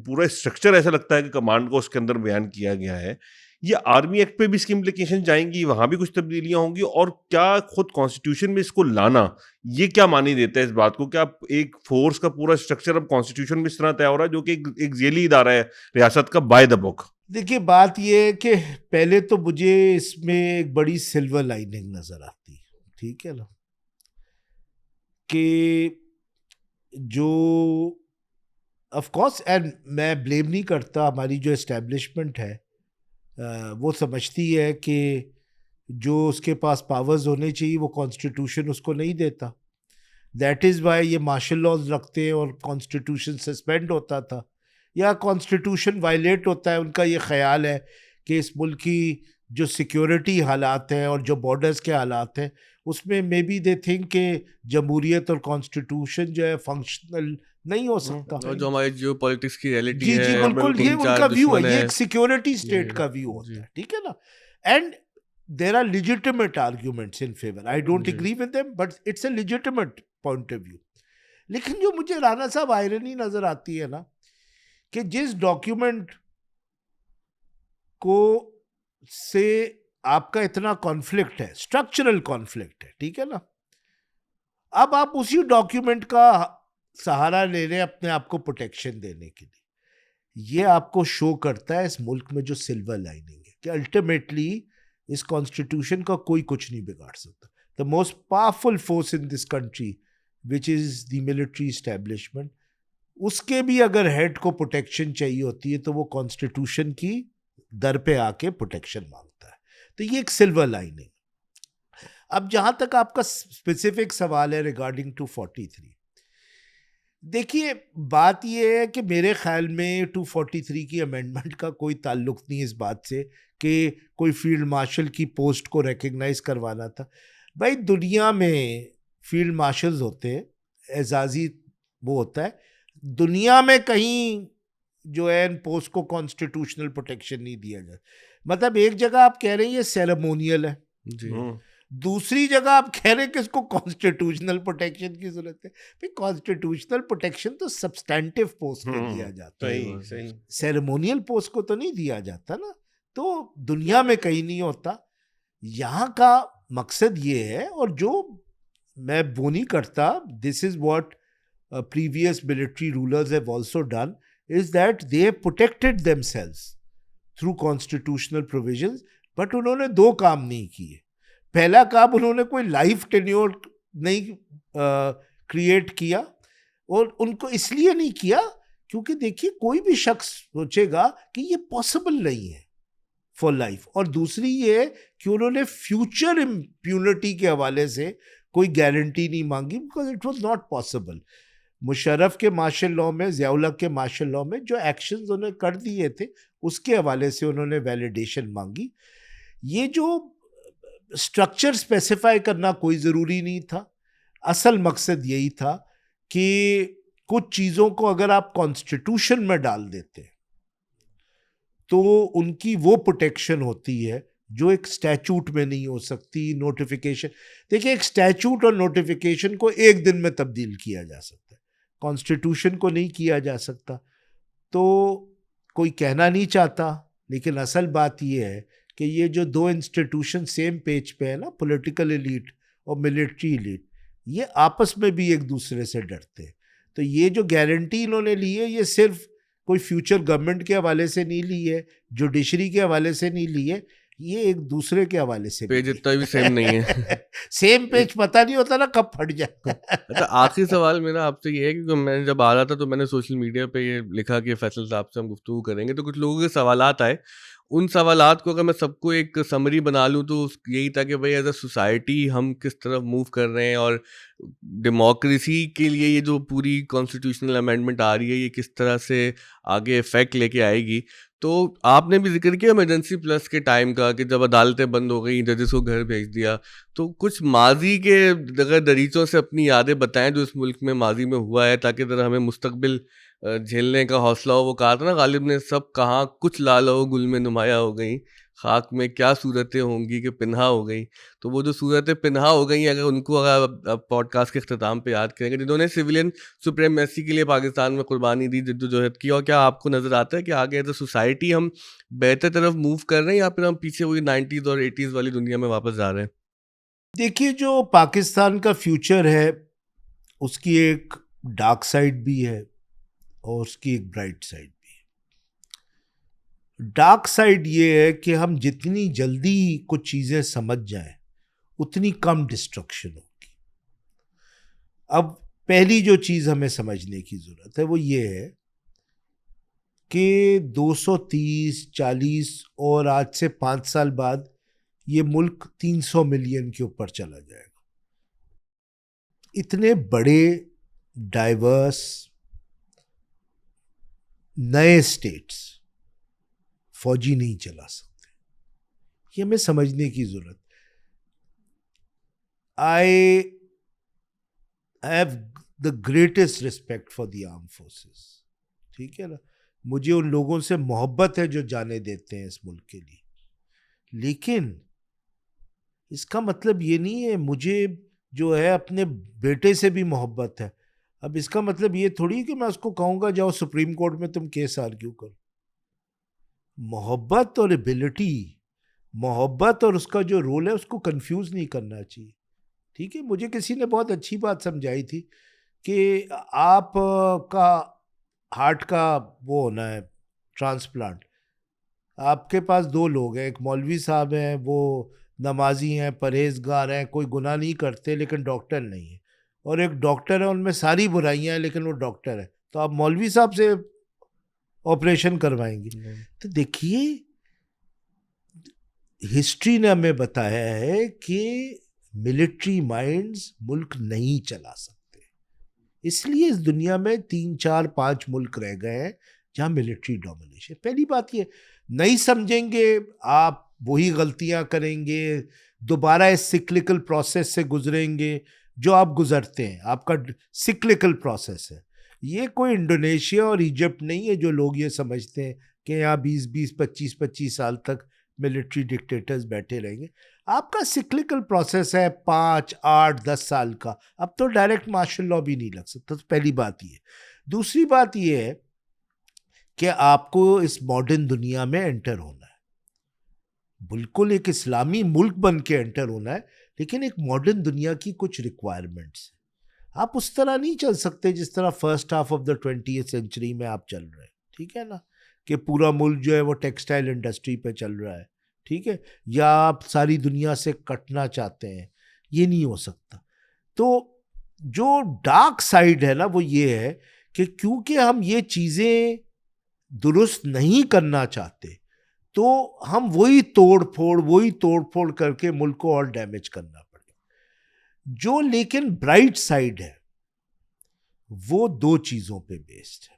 पूरा स्ट्रक्चर ऐसा लगता है कि कमांड को उसके अंदर बयान किया गया है, ये आर्मी एक्ट पे भी इसकी इम्प्लीकेशन जाएंगी, वहां भी कुछ तब्दीलियां होंगी, और क्या खुद कॉन्स्टिट्यूशन में इसको लाना ये क्या मानी देता है इस बात को कि आप एक फोर्स का पूरा स्ट्रक्चर अब कॉन्स्टिट्यूशन में इस तरह तय हो रहा है जो कि एक जेली इदारा है रियासत का बाय द बुक? देखिए बात ये है कि पहले तो मुझे इसमें एक बड़ी सिल्वर लाइनिंग नजर आती है, ठीक है ना, कि जो ऑफ कोर्स, एंड मैं ब्लेम नहीं करता, हमारी जो एस्टेब्लिशमेंट है वो समझती है कि जो उसके पास पावर्स होने चाहिए वो कॉन्स्टिट्यूशन उसको नहीं देता। दैट इज़ वाई ये मार्शल लॉज रखते हैं और कॉन्स्टिट्यूशन सस्पेंड होता था, या कॉन्स्टिट्यूशन वायलेट होता है। उनका ये ख्याल है कि इस मुल्क की जो सिक्योरिटी हालात हैं और जो बॉर्डर्स के हालात हैं उसमें मे बी दे थिंक कि जमहूरियत और कॉन्स्टिट्यूशन जो है फंक्शनल नहीं हो सकता। और जो हमारी जियो पॉलिटिक्स की रियलिटी जी है, जी बिल्कुल, ये उनका व्यू है, ये एक सिक्योरिटी जी, स्टेट का व्यू होता जी। है, ठीक है ना। And there are legitimate arguments in favour, I don't जी। Agree with them, but it's a legitimate point of view. लेकिन जो मुझे राणा साहब आयरनी नजर आती है ना, कि जिस डॉक्यूमेंट को से आपका इतना कॉन्फ्लिक्ट है, स्ट्रक्चरल कॉन्फ्लिक्ट है, ठीक है ना, अब आप उसी डॉक्यूमेंट का सहारा ले रहे हैं अपने आप को प्रोटेक्शन देने के लिए। ये आपको शो करता है इस मुल्क में जो सिल्वर लाइनिंग है कि अल्टीमेटली इस कॉन्स्टिट्यूशन का कोई कुछ नहीं बिगाड़ सकता। The most powerful force in this country which is the military establishment, उसके भी अगर हेड को प्रोटेक्शन चाहिए होती है तो वो कॉन्स्टिट्यूशन की दर पे आके प्रोटेक्शन मांगता है। तो ये एक सिल्वर लाइनिंग। अब जहां तक आपका स्पेसिफिक सवाल है रिगार्डिंग 243, देखिए बात यह है कि मेरे ख्याल में 243 की अमेंडमेंट का कोई ताल्लुक नहीं इस बात से कि कोई फील्ड मार्शल की पोस्ट को रिकग्नाइज करवाना था। भाई दुनिया में फील्ड मार्शल्स होते हैं, एजाजी वो होता है, दुनिया में कहीं जो है इन पोस्ट को कॉन्स्टिट्यूशनल प्रोटेक्शन नहीं दिया जाता। मतलब एक जगह आप कह रहे हैं ये सेरेमोनियल है जी, दूसरी जगह आप कह रहे हैं कि इसको कॉन्स्टिट्यूशनल प्रोटेक्शन की जरूरत है। फिर कॉन्स्टिट्यूशनल प्रोटेक्शन तो सब्सटैंटिव पोस्ट को दिया जाता है, सही सेरेमोनियल पोस्ट को तो नहीं दिया जाता ना। तो दुनिया में कहीं नहीं होता। यहाँ का मकसद ये है, और जो मैं वो नहीं करता, this is what previous military rulers have also done, is that they have protected themselves through constitutional provisions, but उन्होंने दो काम नहीं किए. पहला काम, उन्होंने कोई लाइफ टेन्योर नहीं क्रिएट किया, और उनको इसलिए नहीं किया क्योंकि देखिए कोई भी शख्स सोचेगा कि ये पॉसिबल नहीं है फॉर लाइफ. और दूसरी ये है कि उन्होंने फ्यूचर इम्प्यूनिटी के हवाले से कोई गारंटी नहीं मांगी, because it was not possible. Musharraf के मार्शल लॉ में, ज़ियाउल हक के मार्शल लॉ में जो एक्शंस उन्होंने कर दिए थे, उसके हवाले से उन्होंने वैलिडेशन मांगी. ये जो स्ट्रक्चर स्पेसिफाई करना कोई ज़रूरी नहीं था. असल मकसद यही था कि कुछ चीज़ों को अगर आप कॉन्स्टिट्यूशन में डाल देते तो उनकी वो प्रोटेक्शन होती है जो एक स्टैचूट में नहीं हो सकती. नोटिफिकेशन, देखिए एक स्टैचूट और नोटिफिकेशन को एक दिन में तब्दील किया जा सकता है, कॉन्स्टिट्यूशन को नहीं किया जा सकता. तो कोई कहना नहीं चाहता, लेकिन असल बात यह है कि ये जो दो इंस्टीट्यूशन सेम पेज पे है ना, पॉलिटिकल एलीट और मिलिट्री एलीट, ये आपस में भी एक दूसरे से डरते हैं. तो ये जो गारंटी इन्होंने ली है, ये सिर्फ कोई फ्यूचर गवर्नमेंट के हवाले से नहीं ली है, जुडिशरी के हवाले से नहीं ली है, ये एक दूसरे के हवाले से. पेज इतना भी सेम नहीं है. सेम पेज पता नहीं होता ना कब फट जाए. अच्छा, आखिरी सवाल मेरा आपसे ये है कि मैं जब आ रहा था तो मैंने सोशल मीडिया पे ये लिखा कि फैसल साहब से हम गुफ्तगू करेंगे, तो कुछ लोगों के सवालात आए. उन सवालात को अगर मैं सबको एक समरी बना लूँ तो यही था कि भाई एज अ सोसाइटी हम किस तरफ मूव कर रहे हैं, और डेमोक्रेसी के लिए ये जो पूरी कॉन्स्टिट्यूशनल अमेंडमेंट आ रही है, ये किस तरह से आगे इफेक्ट लेके आएगी. तो आपने भी जिक्र किया इमरजेंसी प्लस के टाइम का, कि जब अदालतें बंद हो गई, जजेस को घर भेज दिया. तो कुछ माजी के अगर दरीचों से अपनी यादें बताएं जो इस मुल्क में माजी में हुआ है, ताकि ज़रा हमें मुस्तकबिल झेलने का हौसला हो. वो कहा था ना गालिब ने, सब कहाँ कुछ लाल हो गुल में नुमाया हो गई, खाक में क्या सूरतें होंगी कि पिन्हा हो गई. तो वो जो सूरतें पिन्हा हो गई, अगर उनको अगर पॉडकास्ट के अख्ताम पे याद करेंगे, जिन्होंने सिविलियन सुप्रीमेसी के लिए पाकिस्तान में कुर्बानी दी, जद्दोजहद की, और क्या आपको नज़र आता है कि आगे एज अ सोसाइटी हम बेहतर तरफ मूव कर रहे हैं, या फिर हम पीछे वही 90s और 80s वाली दुनिया में वापस जा रहे हैं? देखिए, जो पाकिस्तान का फ्यूचर है उसकी एक डार्क साइड भी है और उसकी एक ब्राइट साइड भी है. डार्क साइड ये है कि हम जितनी जल्दी कुछ चीज़ें समझ जाएं उतनी कम डिस्ट्रक्शन होगी. अब पहली जो चीज़ हमें समझने की ज़रूरत है वो ये है कि 230, 40 और आज से 5 साल बाद ये मुल्क 300 मिलियन के ऊपर चला जाएगा. इतने बड़े डाइवर्स नए स्टेट्स फौजी नहीं चला सकते. ये हमें समझने की जरूरत. I have the greatest respect for the arm forces. ठीक है ना, मुझे उन लोगों से मोहब्बत है जो जाने देते हैं इस मुल्क के लिए. लेकिन इसका मतलब ये नहीं है मुझे जो है अपने बेटे से भी मोहब्बत है. अब इसका मतलब ये थोड़ी कि मैं उसको कहूँगा जाओ सुप्रीम कोर्ट में तुम केस आर्ग्यू करो. मोहब्बत और एबिलिटी, मोहब्बत और उसका जो रोल है उसको कंफ्यूज नहीं करना चाहिए. ठीक है, मुझे किसी ने बहुत अच्छी बात समझाई थी कि आप का हार्ट का वो होना है ट्रांसप्लांट. आपके पास दो लोग हैं, एक मौलवी साहब हैं, वो नमाजी हैं, परहेजगार हैं, कोई गुनाह नहीं करते लेकिन डॉक्टर नहीं है, और एक डॉक्टर है उनमें सारी बुराइयां हैं लेकिन वो डॉक्टर है. तो आप मौलवी साहब से ऑपरेशन करवाएंगे. तो देखिए, हिस्ट्री ने हमें बताया है कि मिलिट्री माइंड्स मुल्क नहीं चला सकते. इसलिए इस दुनिया में 3, 4, 5 मुल्क रह गए हैं जहां मिलिट्री डोमिनेशन. पहली बात ये, नहीं समझेंगे आप वही गलतियां करेंगे, दोबारा इस सिक्लिकल प्रोसेस से गुजरेंगे जो आप गुजरते हैं. आपका सिक्लिकल प्रोसेस है. ये कोई इंडोनेशिया और इजिप्ट नहीं है जो लोग ये समझते हैं कि यहाँ 20-20, 25-25 साल तक मिलिट्री डिक्टेटर्स बैठे रहेंगे. आपका सिक्लिकल प्रोसेस है 5, 8, 10 साल का. अब तो डायरेक्ट मार्शल लॉ भी नहीं लग सकता. तो पहली बात ये. दूसरी बात ये है कि आपको इस मॉडर्न दुनिया में एंटर होना है. बिल्कुल एक इस्लामी मुल्क बन के एंटर होना है, लेकिन एक मॉडर्न दुनिया की कुछ रिक्वायरमेंट्स है। आप उस तरह नहीं चल सकते जिस तरह first half of the 20th century में आप चल रहे हैं, ठीक है ना, कि पूरा मुल्क जो है वो टेक्सटाइल इंडस्ट्री पे चल रहा है, ठीक है, या आप सारी दुनिया से कटना चाहते हैं, ये नहीं हो सकता। तो जो डार्क साइड है ना वो ये है कि क्योंकि हम ये चीज़ें दुरुस्त नहीं करना चाहते, तो हम वही तोड़ फोड़ करके मुल्क को और डैमेज करना पड़े। जो लेकिन ब्राइट साइड है वो दो चीज़ों पे बेस्ड है।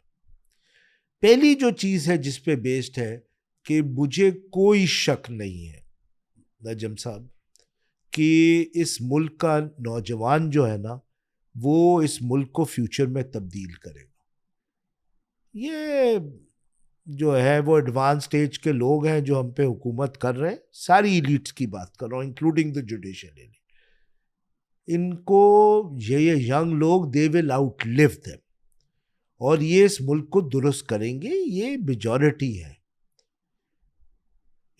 पहली जो चीज़ है जिस पे बेस्ड है कि मुझे कोई शक नहीं है नजम साहब कि इस मुल्क का नौजवान जो है ना वो इस मुल्क को फ्यूचर में तब्दील करेगा। ये जो है वो एडवांस स्टेज के लोग हैं जो हम पे हुकूमत कर रहे हैं, सारी इलीट्स की बात कर रहा हूँ इंक्लूडिंग द जुडिशियल एलिट। इनको ये यंग लोग दे विल आउटलिव देम और ये इस मुल्क को दुरुस्त करेंगे। ये मेजॉरिटी है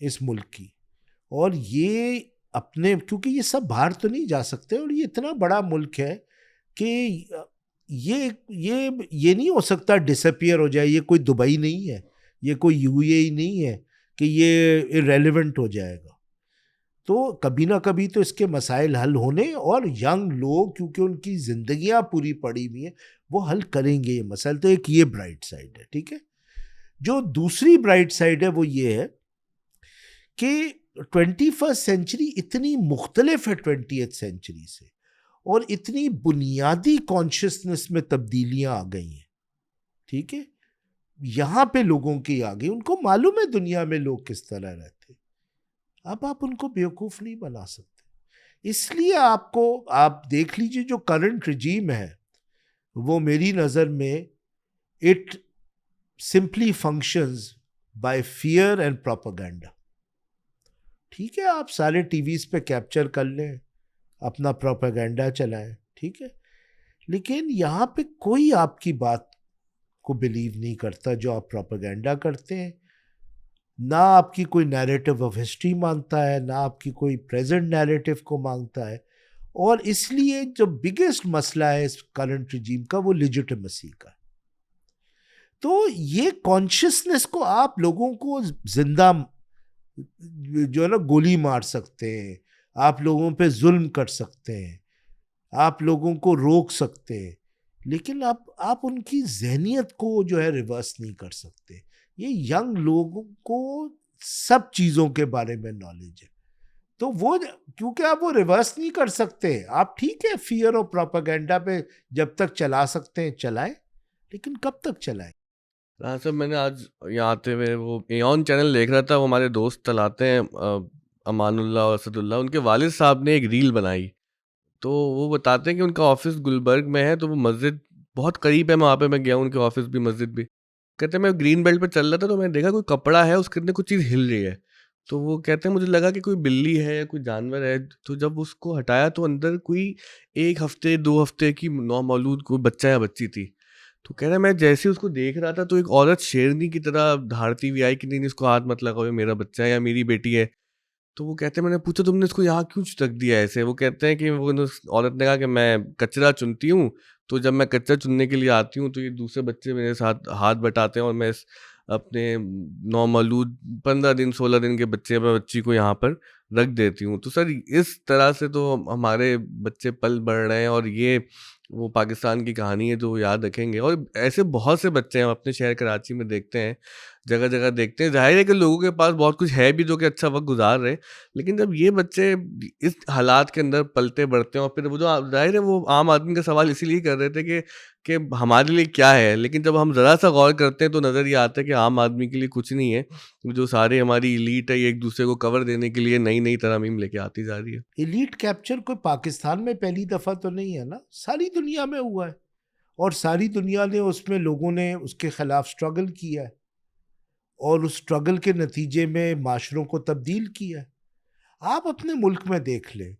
इस मुल्क की, और ये अपने, क्योंकि ये सब बाहर तो नहीं जा सकते और ये इतना बड़ा मुल्क है कि ये नहीं हो सकता डिसअपियर हो जाए। ये कोई दुबई नहीं है, ये कोई यूएई नहीं है कि ये इरेलीवेंट हो जाएगा। तो कभी ना कभी तो इसके मसाइल हल होने, और यंग लोग क्योंकि उनकी जिंदगियां पूरी पड़ी हुई हैं वो हल करेंगे ये मसाइल। तो एक ये ब्राइट साइड है, ठीक है। जो दूसरी ब्राइट साइड है वो ये है कि 21st सेंचुरी इतनी मुख्तलिफ है 20th सेंचुरी से, और इतनी बुनियादी कॉन्शियसनेस में तब्दीलियां आ गई हैं, ठीक है। यहाँ पे लोगों की आ गई, उनको मालूम है दुनिया में लोग किस तरह रहते। अब आप उनको बेवकूफ़ नहीं बना सकते। इसलिए आप देख लीजिए जो करंट रिजीम है वो मेरी नज़र में it simply functions bye fear and propaganda. ठीक है, आप सारे टीवीज़ पे कैप्चर कर लें, अपना प्रोपेगेंडा चलाएं, ठीक है, लेकिन यहाँ पे कोई आपकी बात को बिलीव नहीं करता जो आप प्रोपेगेंडा करते हैं। ना आपकी कोई नैरेटिव ऑफ हिस्ट्री मानता है, ना आपकी कोई प्रेजेंट नैरेटिव को मांगता है। और इसलिए जो बिगेस्ट मसला है इस करंट रिजीम का वो लेजिटिमेसी का। तो ये कॉन्शियसनेस को आप लोगों को जिंदा जो है ना गोली मार सकते हैं, आप लोगों पे जुल्म कर सकते हैं, आप लोगों को रोक सकते हैं, लेकिन आप उनकी जहनियत को जो है रिवर्स नहीं कर सकते। ये यंग लोगों को सब चीज़ों के बारे में नॉलेज है, तो वो क्योंकि आप वो रिवर्स नहीं कर सकते। आप ठीक है फियर और प्रोपेगेंडा पे जब तक चला सकते हैं चलाएं, लेकिन कब तक चलाएं। हाँ सर, मैंने आज यहाँ आते हुए वो एऑन चैनल देख रहा था, वो हमारे दोस्त चलाते हैं अमानुल्लाह और असदुल्ला। उनके वालिद साहब ने एक रील बनाई, तो वो बताते हैं कि उनका ऑफिस गुलबर्ग में है, तो वो मस्जिद बहुत करीब है, वहाँ पे मैं गया, उनके ऑफिस भी मस्जिद भी। कहते हैं मैं ग्रीन बेल्ट पे चल रहा था तो मैंने देखा कोई कपड़ा है उसके अंदर कुछ चीज़ हिल रही है। तो वो कहते हैं मुझे लगा कि कोई बिल्ली है या कोई जानवर है। तो जब उसको हटाया तो अंदर कोई 1 हफ्ते 2 हफ्ते की नौमौलूद कोई बच्चा या बच्ची थी। तो कह रहा है मैं जैसे ही उसको देख रहा था तो एक औरत शेरनी की तरह दहाड़ती हुई आई कि नहीं इसको हाथ मत लगाओ, ये मेरा बच्चा है या मेरी बेटी है। तो वो कहते हैं मैंने पूछा तुमने इसको यहाँ क्यों रख दिया ऐसे? वो कहते हैं कि वो उस औरत ने कहा कि मैं कचरा चुनती हूँ, तो जब मैं कचरा चुनने के लिए आती हूँ तो ये दूसरे बच्चे मेरे साथ हाथ बटाते हैं और मैं अपने नौमौलूद 15 दिन 16 दिन के बच्चे या बच्ची को यहाँ पर रख देती हूँ। तो सर इस तरह से तो हमारे बच्चे पल बढ़ रहे हैं, और ये वो पाकिस्तान की कहानी है जो याद रखेंगे। और ऐसे बहुत से बच्चे हैं, हम अपने शहर कराची में देखते हैं, जगह जगह देखते हैं। जाहिर है कि लोगों के पास बहुत कुछ है भी जो कि अच्छा वक्त गुजार रहे हैं, लेकिन जब ये बच्चे इस हालात के अंदर पलते बढ़ते हैं, और फिर वो जो जाहिर है वो आम आदमी का सवाल इसीलिए कर रहे थे कि हमारे लिए क्या है, लेकिन जब हम ज़रा सा गौर करते हैं तो नज़र ये आता है कि आम आदमी के लिए कुछ नहीं है। जो सारे हमारी इलीट है ये एक दूसरे को कवर देने के लिए नई नई तरमीम लेके आती जा रही है। इलीट कैप्चर कोई पाकिस्तान में पहली दफ़ा तो नहीं है ना, सारी दुनिया में हुआ है, और सारी दुनिया ने उसमें लोगों ने उसके खिलाफ स्ट्रगल किया है, और उस स्ट्रगल के नतीजे में माशरों को तब्दील किया है। आप अपने मुल्क में देख लें,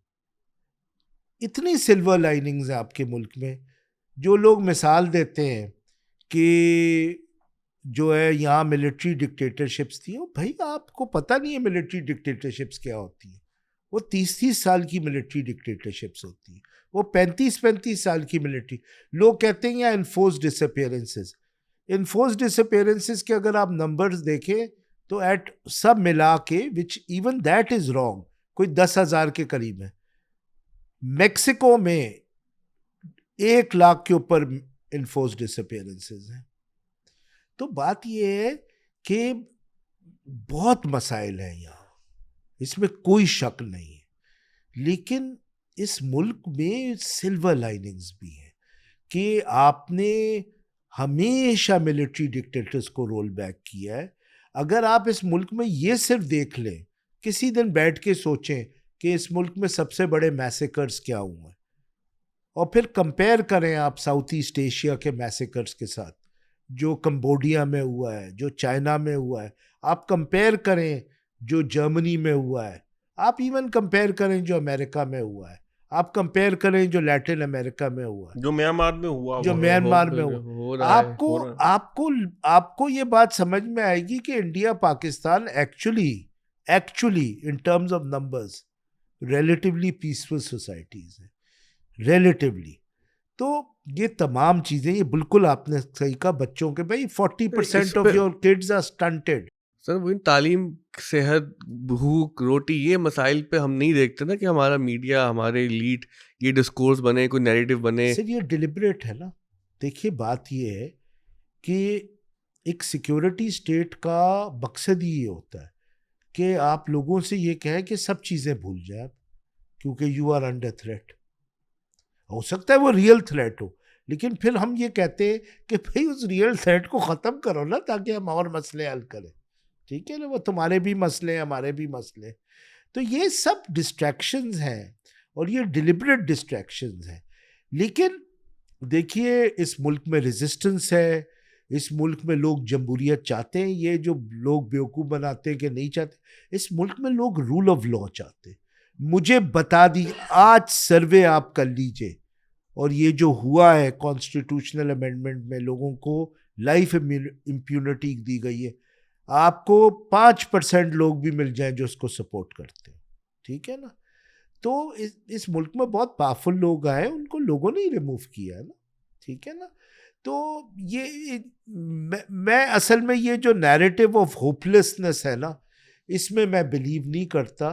इतनी सिल्वर लाइनिंग्स हैं आपके मुल्क में। जो लोग मिसाल देते हैं कि जो है यहाँ मिलिट्री डिक्टेटरशिप्स थी, भाई आपको पता नहीं है मिलिट्री डिक्टेटरशिप्स क्या होती है। वो 30-30 साल की मिलिट्री डिक्टेटरशिप्स होती है, वो 35-35 साल की मिलिट्री। लोग कहते हैं यहाँ इन्फोर्स डिसअपियरेंसेस, इन्फोर्स डिसअपियरेंसेस के अगर आप नंबर्स देखें तो एट सब मिला के, which even that is wrong, कोई 10,000 के करीब है। मेक्सिको में 1 लाख के ऊपर इन्फोर्स डिसअपियरेंसेस हैं। तो बात यह है कि बहुत मसाइल हैं यहाँ, इसमें कोई शक नहीं है, लेकिन इस मुल्क में सिल्वर लाइनिंग्स भी हैं कि आपने हमेशा मिलिट्री डिक्टेटर्स को रोल बैक किया है। अगर आप इस मुल्क में ये सिर्फ देख लें, किसी दिन बैठ के सोचें कि इस मुल्क में सबसे बड़े मैसेकर्स क्या हुए हैं, और फिर कंपेयर करें आप साउथ ईस्ट एशिया के मैसेकर्स के साथ, जो कंबोडिया में हुआ है, जो चाइना में हुआ है, आप कंपेयर करें जो जर्मनी में हुआ है, आप इवन कंपेयर करें जो अमेरिका में हुआ है, आप कंपेयर करें जो लैटिन अमेरिका में हुआ है, जो म्यांमार में हुआ, जो म्यांमार में हुआ। आपको ये बात समझ में आएगी कि India Pakistan actually in terms of numbers relatively peaceful societies है, रिलेटिवली। तो ये तमाम चीजें, ये बिल्कुल आपने सही कहा, बच्चों के भाई 40% of your kids are stunted. Sir वो तालीम, सेहत, भूख, रोटी, ये मसाइल पे हम नहीं देखते ना कि हमारा मीडिया, हमारे लीड ये डिस्कोर्स बने, कोई नैरेटिव बने। सर ये डिलिबरेट है ना। देखिए बात ये है कि एक सिक्योरिटी स्टेट का मकसद ही ये होता है कि आप लोगों से ये कहें कि सब चीज़ें भूल जाए, क्योंकि यू आर अंडर थ्रेट। हो सकता है वो रियल थ्रेट हो, लेकिन फिर हम ये कहते हैं कि भाई उस रियल थ्रेट को ख़त्म करो ना, ताकि हम और मसले हल करें। ठीक है ना, वो तुम्हारे भी मसले, हमारे भी मसले। तो ये सब डिस्ट्रैक्शंस हैं, और ये डिलिबरेट डिस्ट्रैक्शंस हैं। लेकिन देखिए इस मुल्क में रेजिस्टेंस है, इस मुल्क में लोग जमहूरियत चाहते हैं। ये जो लोग बेवकूफ़ बनाते हैं कि नहीं चाहते, इस मुल्क में लोग रूल ऑफ लॉ चाहते हैं। मुझे बता दी, आज सर्वे आप कर लीजिए, और ये जो हुआ है कॉन्स्टिट्यूशनल अमेंडमेंट में, लोगों को लाइफ इम्प्यूनिटी दी गई है, आपको 5% लोग भी मिल जाएं जो उसको सपोर्ट करते हैं। ठीक है ना। तो इस मुल्क में बहुत पावरफुल लोग आए, उनको लोगों ने ही रिमूव किया है ना। ठीक है ना। तो ये मैं असल में ये जो नैरेटिव ऑफ होपलेसनेस है ना, इसमें मैं बिलीव नहीं करता।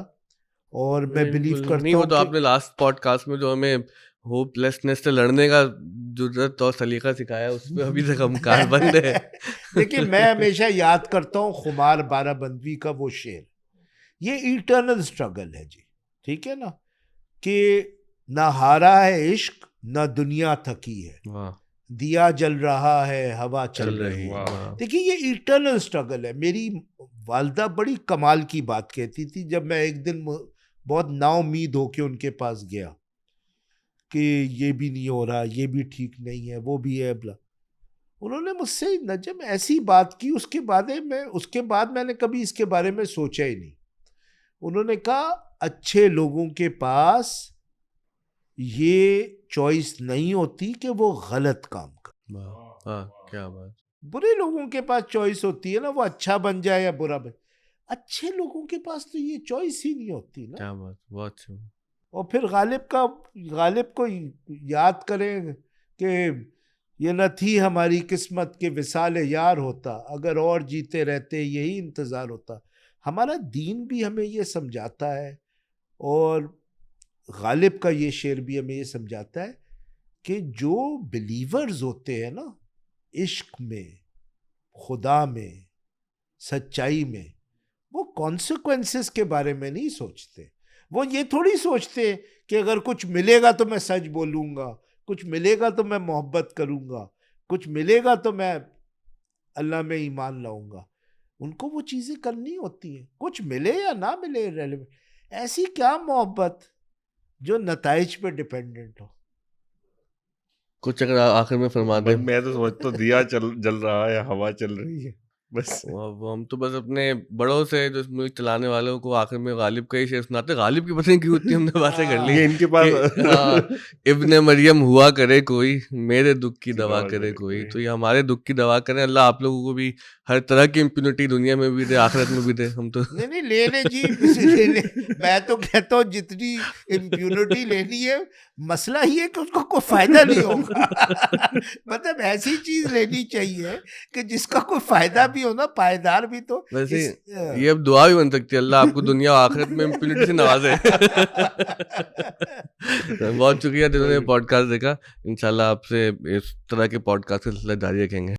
और मैं बिलीव करता नहीं, वो तो आपने लास्ट पॉडकास्ट में जो हमें होपलेसनेस से लड़ने का जरूरत और सलीका सिखाया, उसमें अभी तक हम कारबंद है। देखिए मैं हमेशा याद करता हूँ खुमार बाराबंदी का वो शेर, ये इटर्नल स्ट्रगल है जी। ठीक है ना, कि ना हारा है इश्क, ना दुनिया थकी है, दिया जल रहा है, हवा चल रही है। देखिए ये इटर्नल स्ट्रगल है। मेरी वालदा बड़ी कमाल की बात कहती थी, जब मैं एक दिन बहुत नाउम्मीद होके उनके पास गया कि ये भी नहीं हो रहा, ये भी ठीक नहीं है, वो भी है बला। उन्होंने मुझसे नजम ऐसी बात की, उसके बाद मैंने कभी इसके बारे में सोचा ही नहीं। उन्होंने कहा अच्छे लोगों के पास ये चॉइस नहीं होती कि वो गलत काम कर। क्या बात। बुरे लोगों के पास चॉइस होती है ना, वो अच्छा बन जाए या बुरा बन। अच्छे लोगों के पास तो ये चॉइस ही नहीं होती ना। क्या बात, बहुत अच्छा। और फिर गालिब को याद करें कि ये न थी हमारी किस्मत के विसाल यार होता, अगर और जीते रहते यही इंतज़ार होता। हमारा दीन भी हमें ये समझाता है, और गालिब का ये शेर भी हमें ये समझाता है कि जो बिलीवर्स होते हैं ना, इश्क में, खुदा में, सच्चाई में, वो कॉन्सिक्वेंसेस के बारे में नहीं सोचते। वो ये थोड़ी सोचते कि अगर कुछ मिलेगा तो मैं सच बोलूँगा, कुछ मिलेगा तो मैं मोहब्बत करूँगा, कुछ मिलेगा तो मैं अल्लाह में ईमान लाऊंगा। उनको वो चीज़ें करनी होती हैं, कुछ मिले या ना मिले रेलेवेंट। ऐसी क्या मोहब्बत जो नताइज पे डिपेंडेंट हो। कुछ अगर आखिर में फरमा दे। मैं तो समझता हूँ दिया जल रहा है, हवा चल रही है। बस अब हम तो बस अपने बड़ों से जो मुल्क चलाने वालों को आखिर में गालिब का ही शेर सुनाते। गालिब की पता नहीं क्यों इतनी हमने बातें कर ली ये इनके पास कि हाँ, इब्ने मरियम हुआ करे कोई, मेरे दुख की दवा करे कोई। तो ये हमारे दुख की दवा करें अल्लाह, आप लोगों को भी हर तरह की इम्प्यूनिटी दुनिया में भी दे, आखिरत में भी दे। हम तो नहीं ले जी, ले। मैं तो कहता हूँ जितनी इम्प्यूनिटी लेनी है, मसला ही है कि उसका कोई फायदा नहीं होगा। मतलब ऐसी चीज लेनी चाहिए कि जिसका कोई फायदा भी हो ना, पायदार भी। तो वैसे ये अब दुआ भी बन सकती है, अल्लाह आपको दुनिया और आखिरत में इम्प्यूनिटी से नवाजे। बहुत शुक्रिया जिन्होंने पॉडकास्ट देखा। इंशाल्लाह आपसे इस तरह के पॉडकास्ट का सिलसिला जारी रखेंगे।